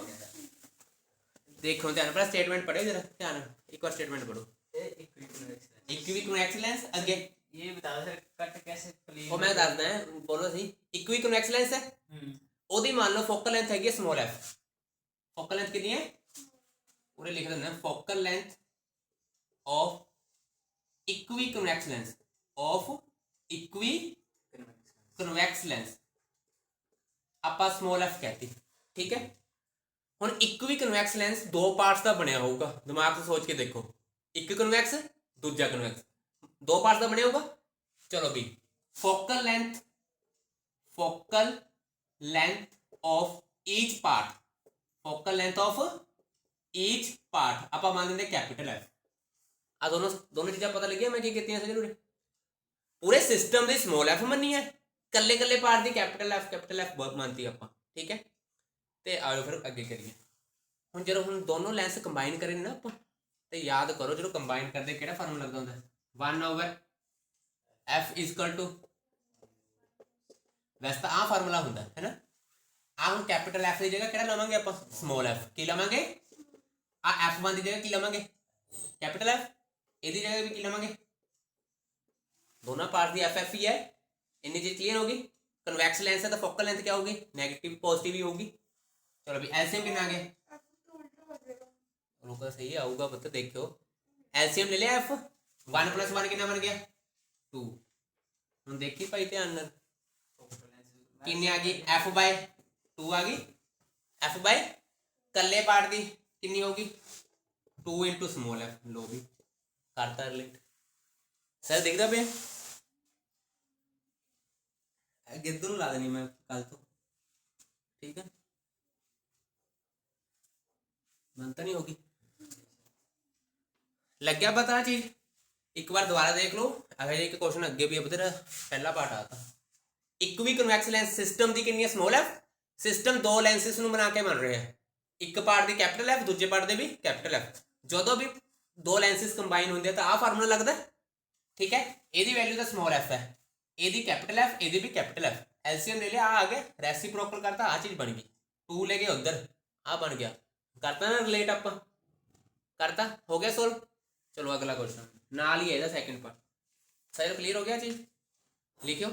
देखो ध्यान पर स्टेटमेंट पढ़ो जरा ध्यान एक बार स्टेटमेंट पढ़ो इक्वी कन्वेक्स लेंस आगे ये बता दो सर कट कैसे प्लेन ਉਹ ਮੈਂ ਦੱਸਦਾ ਹਾਂ ਬੋਲੋ ਸਹੀ ਇਕੁਈ ਕਨਵੈਕਸ ਲੈਂਸ ਹੈ ਉਹਦੀ ਮੰਨ ਲਓ ਫੋਕਲ ਲੈਂਥ ਹੈਗੀ ਸਮਾਲ f फोकल लेंथ कितनी है उरे लिख देना focal length of equi convex lens of equi convex lens ਆਪਾਂ स्मॉल f कहती ठीक है। ਹੁਣ ਇਕੁਈ ਕਨਵੈਕਸ ਲੈਂਸ ਦੋ ਪਾਰਟਸ ਦਾ ਬਣਿਆ ਹੋਊਗਾ ਦਿਮਾਗ ਤੋਂ ਸੋਚ ਕੇ ਦੇਖੋ ਇੱਕ ਕਨਵੈਕਸ ਦੂਜਾ ਕਨਵੈਕਸ ਦੋ ਪਾਰਟਸ ਦਾ ਬਣਿਆ ਹੋਊਗਾ। ਚਲੋ ਵੀ ਫੋਕਲ ਲੈਂਥ ਆਫ ਈਚ ਪਾਰਟ ਆਪਾਂ ਮੰਨ ਲੈਂਦੇ ਕੈਪੀਟਲ ਐਫ ਆ ਦੋਨੋਂ ਚੀਜ਼ਾਂ ਪਤਾ ਲੱਗੀਆਂ ਮੈਂ ਕੀ ਕੀਤੀਆਂ ਸੀ ਉਰੇ ਪੂਰੇ ਸਿਸਟਮ ਦੀ ਸਮਾਲ ਐਫ ਮੰਨੀ ਹੈ ਕੱਲੇ ਕੱਲੇ ਪਾਰਟ ਦੀ ਕੈਪੀਟਲ ਐਫ ਮੰਨਤੀ ਆਪਾਂ ਠੀਕ ਹੈ। ਤੇ ਆਓ ਫਿਰ ਅੱਗੇ ਕਰੀਏ। ਹੁਣ ਜਦੋਂ ਹੁਣ ਦੋਨੋਂ ਲੈਂਸ ਕੰਬਾਈਨ ਕਰੇ ਨਾ ਆਪਾਂ ਤੇ ਯਾਦ ਕਰੋ ਜਦੋਂ ਕੰਬਾਈਨ ਕਰਦੇ ਕਿਹੜਾ ਫਾਰਮੂਲਾ ਲੱਗਦਾ ਹੁੰਦਾ 1/f = ਵੈਸੇ ਤਾਂ ਆ ਫਾਰਮੂਲਾ ਹੁੰਦਾ ਹੈ ਨਾ। ਆ ਹੁਣ ਕੈਪੀਟਲ ਐਫ ਦੀ ਜਗ੍ਹਾ ਕਿਹੜਾ ਲਵਾਂਗੇ ਆਪਾਂ ਸਮਾਲ ਐਫ ਕੀ ਲਵਾਂਗੇ ਆ f1 ਦੀ ਜਗ੍ਹਾ ਕੀ ਲਵਾਂਗੇ ਕੈਪੀਟਲ ਐਫ ਇਹਦੀ ਜਗ੍ਹਾ ਵੀ ਕੀ ਲਵਾਂਗੇ दोनों पार्ट की एफ ही है इतनी चीज क्लियर होगी। कन्वेक्स लेंस है तो फोकल लेंथ क्या होगी नेगेटिव पॉजिटिव ही होगी। चलो अभी एलसीएम कितना आ गया रुको सही आऊगा पता देखो एलसीएम ले लिया एफ 1 + 1 कितना बन गया 2 हम देखी भाई ध्यान नाल कितनी आ गई f/2 आ गई f/ कल्ले पार्ट की कितनी होगी 2 * स्मॉल f लो भी करता रिलेट सर देखदा पे गिद्दू ला देनी मैं कल तो ठीक है बनता नहीं होगी लग गया पता चीज एक बार दोबारा देख लो अगर एक क्वेश्चन अगे भी है पहला पार्ट आता इक्वी कन्वेक्स लेंस सिस्टम की कितनी स्मॉल एफ सिस्टम दो लेंसिस बना के बन रहे हैं एक पार्ट की कैपिटल एफ दूजे पार्ट की भी कैपिटल एफ जो भी दो लेंसिस कंबाइन होंगे तो आ फार्मूला लगता है ठीक है। एदी वैल्यू तो स्मॉल एफ है एदी कैपिटल एफ एदी भी कैपिटल एफ एलसीएम ले लिया आ गया रेसिप्रोकल करता आ चीज बन गई 2 ले गए उधर आ बन गया करता ना रिलेट आप करता हो गया सोल्व। चलो अगला क्वेश्चन नाल ही है सेकंड पार्ट सर क्लियर हो गया चीज लिखियो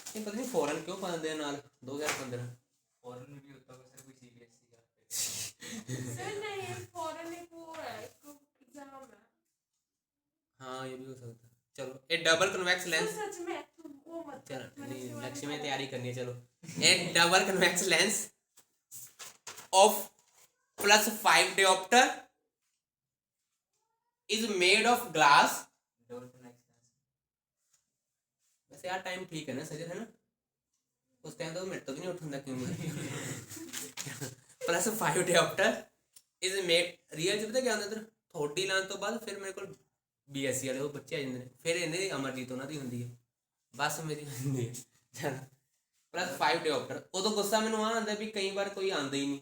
ये पता नहीं फॉरेन क्यों पाते हैं नाल 2015 फॉरेन में भी होता होगा सर कोई सीबीएसई का सर नहीं फॉरेन एक वो है इसको एग्जाम है हाँ ये भी हो सकता है। चलो ये डबल कन्वेक्स लेंस सच में वो मत चलो नहीं लक्ष्य में तैयारी करनी है। चलो A double convex lens of +5 diopter is made of glass double connect वैसे यार टाइम ठीक है ना सजल है ना उस टाइम तो मेरे तो भी नहीं उठा क्यों +5 diopter इज मेड रियल च पता क्या होंदा थोड़ी लान तो बाद फिर मेरे को बीएससी वाले वो बच्चे आ जाते हैं फिर इन्हें अमरजीत उन्होंने होंगी है बस मेरी होंगी है +5 diopter उदों गुस्सा मैनू आता भी कई बार कोई आता ही नहीं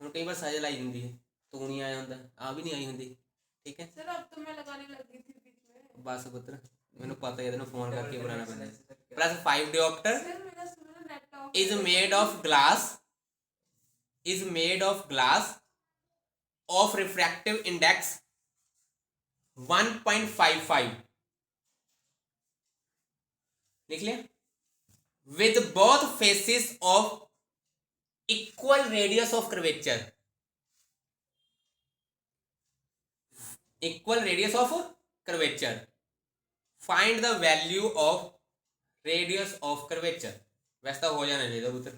हम कई बार सजल आई होंगी है तू नहीं आया होंगे आ भी नहीं आई होंगी ठीक है। सर अब तो मैं लगाने लगी थी बीच में बस पुत्र मैंने पता है फोन करके बुलाना पैंदा +5 diopter सर मेरा सुनो net of is made of glass of refractive index 1.55 लिख लिया with both faces of equal radius of curvature find the value of radius of curvature वैसा हो जाना चाहिए पुत्र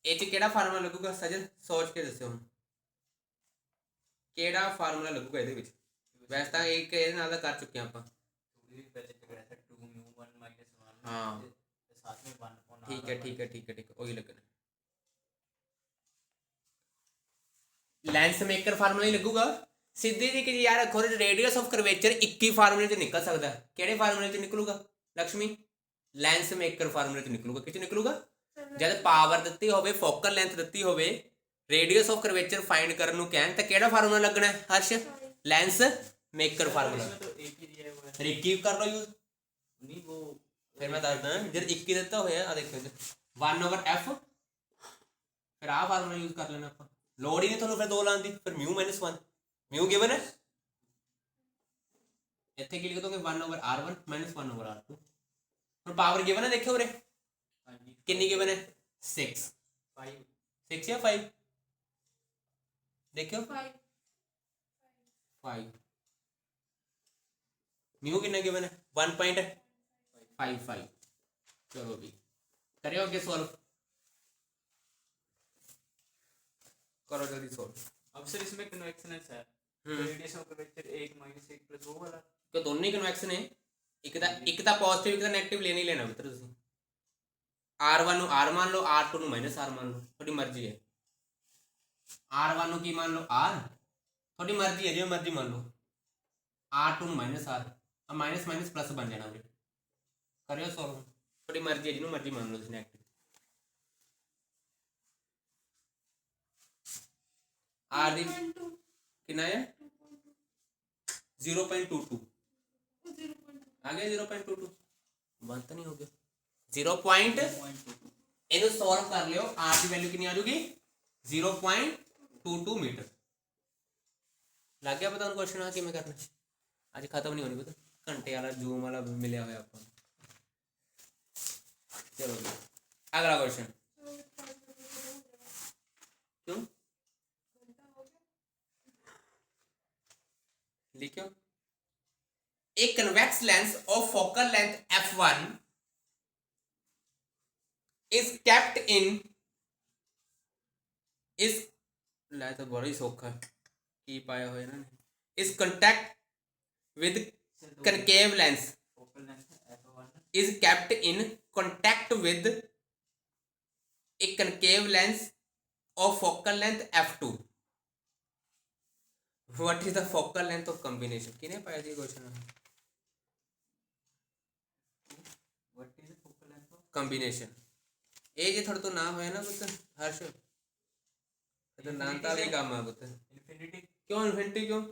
ਇਹ ਚ ਕਿਹੜਾ ਫਾਰਮੂਲਾ ਲੱਗੂਗਾ ਸਜਨ ਸੋਚ ਕੇ ਦੱਸਿਓ ਹੁਣ ਕਿਹੜਾ ਫਾਰਮੂਲਾ ਲੱਗੂਗਾ ਇਹਦੇ ਵਿੱਚ ਵੈਸੇ ਤਾਂ ਇੱਕ ਇਹਦੇ ਨਾਲ ਦਾ ਕਰ ਚੁੱਕੇ ਆਪਾਂ थोड़ी देर पहले चल रहा था 2 μ 1 - 1 हाँ। साथ में 1 अपॉन ठीक है वही लगना ਲੈਂਸ ਮੇਕਰ ਫਾਰਮੂਲਾ ਹੀ ਲੱਗੂਗਾ ਸਿੱਧੀ ਜੀ ਕਿ ਯਾਰ ਖੁਦ ਰੇਡੀਅਸ ਆਫ ਕਰਵੇਚਰ 21 ਫਾਰਮੂਲੇ ਚ ਨਿਕਲ ਸਕਦਾ ਕਿਹੜੇ ਫਾਰਮੂਲੇ ਚ ਨਿਕਲੂਗਾ ਲక్ష్ਮੀ ਲੈਂਸ ਮੇਕਰ ਫਾਰਮੂਲੇ ਚ ਨਿਕਲੂਗਾ ਕਿੱਥੇ ਨਿਕਲੂਗਾ जब पावर ਦਿੱਤੀ ਹੋਵੇ ਫੋਕਲ ਲੈਂਥ ਦਿੱਤੀ ਹੋਵੇ ਰੇਡੀਅਸ ਆਫ ਕਰਵੇਚਰ ਫਾਈਂਡ ਕਰਨ ਨੂੰ ਕਹਿਣ ਤਾਂ ਕਿਹੜਾ ਫਾਰਮੂਲਾ ਲੱਗਣਾ ਹੈ ਹਰਸ਼ ਲੈਂਸ ਮੇਕਰ ਫਾਰਮੂਲਾ तो एक ही दिया हुआ है ਰਿਕੀ ਕਰ ਲਓ ਯੂਜ਼ नहीं वो ਫਿਰ ਮੈਂ ਦੱਸਦਾ ਜਦ 21 ਦਿੱਤਾ ਹੋਇਆ ਆ ਦੇਖੋ 1/f ਫਿਰ ਆਹ ਫਾਰਮੂਲਾ ਯੂਜ਼ ਕਰ ਲੈਣਾ ਆਪਾਂ ਲੋੜ ਹੀ ਨਹੀਂ ਤੁਹਾਨੂੰ ਫਿਰ 2 ਲਾਉਣ ਦੀ ਫਿਰ μ - 1 μ ਗਿਵਨ ਹੈ ਇੱਥੇ ਕੀ ਲਿਖ ਦੋਗੇ 1/r1 - 1/r2 ਹੁਣ ਪਾਵਰ ਗਿਵਨ ਹੈ ਦੇਖਿਓ ਉਰੇ हाँ जी कितनी गिवन है 6 5 6 या 5 देखियो 5 5 म्यू कितना गिवन है 1.55 चलो भी करियो आगे सॉल्व करो जल्दी सॉल्व अब सर इसमें कन्वेक्शन है sir radius of curvature 1 -1 plus वो वाला क्यों दोनों ही कन्वेक्शन है एक दा पॉजिटिव एक दा नेगेटिव लेना ही लेना मित्र तुसी R1 ਨੂੰ R मान लो R2 ਨੂੰ माइनस R मान लो थोड़ी मर्जी है R1 ਨੂੰ की मान लो R थोड़ी मर्जी है जो मर्जी मान लो R2 ਨੂੰ माइनस R अब माइनस माइनस प्लस बन जाना उरे करियो सॉल्व थोड़ी मर्जी है जिन्हों मर्जी मान लो तुसी नेगेटिव R दी 2.2 कितना है 0.22 0.2 आ गया 0.22 बंद तो नहीं हो गया 0.22 ਇਹਨੂੰ ਸੋਲਵ ਕਰ ਲਿਓ r ਦੀ ਵੈਲਿਊ ਕਿੰਨੀ ਆ ਜੂਗੀ 0.22 ਮੀਟਰ ਲੱਗ ਗਿਆ ਪਤਾ ਹੁਣ ਕੁਐਸਚਨ ਆ ਕਿਵੇਂ ਕਰਨਾ ਅੱਜ ਖਤਮ ਨਹੀਂ ਹੋਣੀ ਪਤਾ ਘੰਟੇ ਵਾਲਾ ਜ਼ੂਮ ਵਾਲਾ ਮਿਲਿਆ ਹੋਇਆ ਆਪਾਂ ਚਲੋ ਜੀ ਅਗਲਾ ਕੁਐਸਚਨ क्यों लिखो a convex lens of focal length f1 is kept in is ला तो बड़ा ही सौखा की पाया हो ना is contact with concave lens focal length f1 is kept in contact with a concave lens of focal length f2 what is the focal length of combination किने पाया थी question what is the focal length of combination ਇਹ ਜੇ ਥੋੜਾ ਤੋਂ ਨਾ ਹੋਇਆ ਨਾ ਪੁੱਤ ਹਰਸ਼ ਤੇ ਨਾਂ ਤਾਂ ਹੀ ਕੰਮ ਆ ਪੁੱਤ इंफिनिटी ਕਿਉਂ ਇਨਫਿਨਿਟੀ ਕਿਉਂ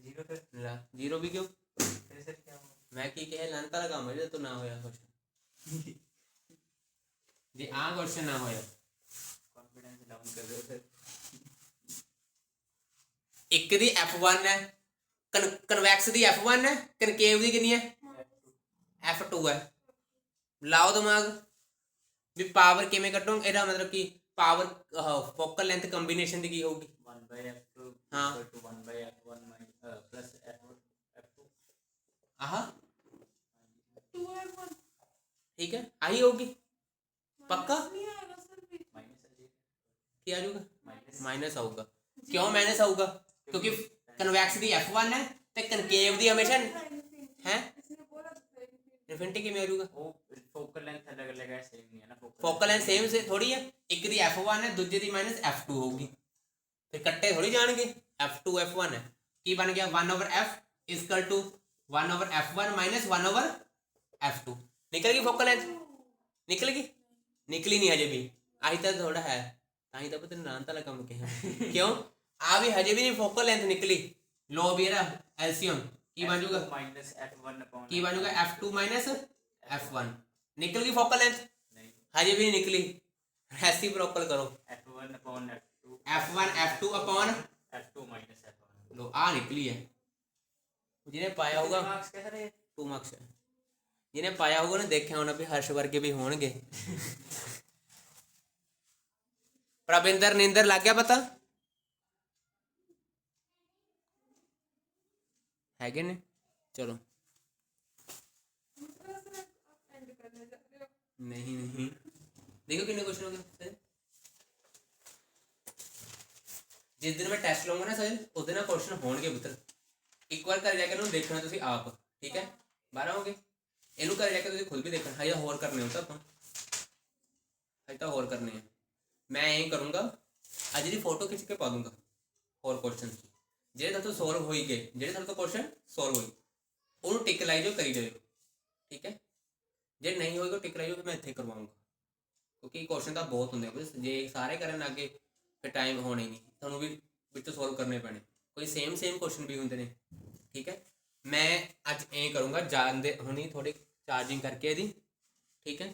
0 फिर ਲਾ ਜ਼ੀਰੋ ਵੀ ਕਿਉਂ फिर सर क्या होगा ਮੈਂ ਕੀ ਕਹੇ ਲੰਤਾ ਦਾ ਕੰਮ ਹੈ ਜੇ ਤੋਂ ਨਾ ਹੋਇਆ ਕੁਐਸਚਨ ਜੇ ਆ ਕੁਐਸਚਨ ਨਾ ਹੋਇਆ कॉन्फिडेंस डाउन कर रहे हो सर ਇੱਕ ਦੀ f1 ਹੈ ਕਨਵੈਕਸ ਦੀ f1 ਹੈ ਕਨਕੇਵ ਦੀ ਕਿੰਨੀ ਹੈ f2 ਹੈ ਲਾਓ ਦਿਮਾਗ ਵੀ ਪਾਵਰ ਕਿਵੇਂ ਕੱਢੋ ਇਹਦਾ ਮਤਲਬ ਕਿ ਪਾਵਰ ਫੋਕਲ ਲੈਂਥ ਕੰਬੀਨੇਸ਼ਨ ਦੀ ਕੀ ਹੋਊਗੀ 1/f2 हाँ। equal to 1/f1 plus f2 ਆਹ 2f1 ਠੀਕ ਹੈ ਆਹੀ ਹੋਊਗੀ पक्का? नहीं आएगा सर भी माइनस है ਕੀ ਆ ਜਾਊਗਾ माइनस ਮਾਈਨਸ ਆਊਗਾ ਕਿਉਂ ਮਾਈਨਸ ਆਊਗਾ ਕਿਉਂਕਿ ਕਨਵੈਕਸ ਦੀ f1 ਹੈ ਤੇ ਕਨਕੇਵ ਦੀ ਹਮੇਸ਼ਾ ਹੈ इसने बोला तो था infinity। ਇਨਫਿਨਿਟੀ ਕਿਵੇਂ ਆ ਜਾਊਗਾ वो फोकल लेंथ अलग अलग है सेम नहीं है ना ਫੋਕਲ ਲੈਂਥ ਸੇਮ ਸੇ ਥੋੜੀ ਹੈ ਇੱਕ ਦੀ f1 ਹੈ ਦੂਜੇ ਦੀ ਮਾਈਨਸ f2 ਹੋਊਗੀ ਫਿਰ ਕੱਟੇ ਥੋੜੀ ਜਾਣਗੇ f2 f1 ਹੈ ਕੀ ਬਣ ਗਿਆ 1/f equal to 1/f1 minus 1/f2 ਨਿਕਲ ਗਈ ਫੋਕਲ ਲੈਂਥ ਨਿਕਲ ਗਈ ਨਿਕਲੀ ਨਹੀਂ ਹਜੇ ਵੀ ਆਹੀ ਤਾਂ ਥੋੜਾ ਹੈ ਤਾਂ ਹੀ ਤਾਂ ਪਤਾ ਨਾਂ ਤਾਂ ਕੰਮ ਕਿਹਾ ਕਿਉਂ ਆ ਵੀ ਹਜੇ ਵੀ ਨਹੀਂ ਫੋਕਲ ਲੈਂਥ ਨਿਕਲੀ ਲੋ ਵੀ ਇਹਦਾ ਐਲਸੀਅਮ ਕੀ ਬਣ ਜਾਊਗਾ माइनस f1 अपॉन ਕੀ ਬਣ ਜਾਊਗਾ f2 ਮਾਈਨਸ f1 ਨਿਕਲ ਗਈ ਫੋਕਲ ਲੈਂਥ नहीं ਹਜੇ ਵੀ ਨਹੀਂ ਨਿਕਲੀ ਰੈਸਿਪਰੋਕਲ ਕਰੋ f1 upon f2 f1 f2 upon f2 minus f1 ਲੋ ਆ ਨਿਕਲੀ ਹੈ ਜਿਹਨੇ ਪਾਇਆ ਹੋਊਗਾ मार्क्स कैसे रहे 2 ਮਾਰਕਸ ਜਿਹਨੇ ਪਾਇਆ ਹੋਊਗਾ ਨਾ ਦੇਖਿਆ ਹੋਣਾ ਵੀ ਹਰਸ਼ ਵਰਗੇ ਵੀ ਹੋਣਗੇ ਪ੍ਰਵਿੰਦਰ ਨਿੰਦਰ ਲੱਗ ਗਿਆ ਪਤਾ ਹੈਗੇ ਨੇ ਚਲੋ दूसरा सर आप एंड करने जा रहे हो नहीं नहीं देखो कितने क्वेश्चन हो गए जिस दिन मैं टेस्ट लूंगा ना सर उस दिन क्वेश्चन होंगे पुत्र एक बार कर जाकर देखना तुसी आप ठीक है 12 होंगे ਇਹਨੂੰ ਕਰ ਜਾ ਕੇ ਤੁਸੀਂ ਖੁਦ ਵੀ ਦੇਖਣਾ ਹਜੇ ਹੋਰ ਕਰਨੇ ਹੁੰਦਾ ਆਪਾਂ ਹਜੇ ਤਾਂ ਹੋਰ ਕਰਨੇ ਆ ਮੈਂ ਇਹ ਕਰੂੰਗਾ ਅੱਜ ਦੀ ਫੋਟੋ ਖਿੱਚ ਕੇ ਪਾ ਦੂੰਗਾ ਹੋਰ ਕੁਐਸਚਨ ਜਿਹੜੇ ਤਾਂ ਸੋਲਵ ਹੋਈ ਗਏ ਜਿਹੜੇ ਤੁਹਾਡੇ ਤੋਂ ਕੁਐਸਚਨ ਸੋਲਵ ਹੋਈ ਉਹਨੂੰ ਟਿਕ ਲਾਈ ਜਾਓ ਕਰੀ ਜਾਓ ਠੀਕ ਹੈ ਜੇ ਨਹੀਂ ਹੋਏਗਾ ਟਿਕ ਲਾਈ ਜਾਓ ਫਿਰ ਮੈਂ ਇੱਥੇ ਕਰਵਾਉਂਗਾ ਕਿਉਂਕਿ ਕੁਐਸਚਨ ਤਾਂ ਬਹੁਤ ਹੁੰਦੇ ਆ ਜੇ ਸਾਰੇ ਕਰਨ ਲੱਗੇ ਫਿਰ ਟਾਈਮ ਹੋਣਾ ਹੀ ਨਹੀਂ ਤੁਹਾਨੂੰ ਵੀ ਵਿੱਚੋਂ ਸੋਲਵ ਕਰਨੇ ਪੈਣੇ ਕੋਈ ਸੇਮ ਕੁਐਸਚਨ ਵੀ ਹੁੰਦੇ ਨੇ ਠੀਕ ਹੈ ਮੈਂ ਅੱਜ ਇਹ ਕਰੂੰਗਾ ਜਾਣਦੇ ਹੁਣੀ ਥੋੜੀ ਚਾਰजिंग करके ਇਹਦੀ ਠੀਕ ਹੈ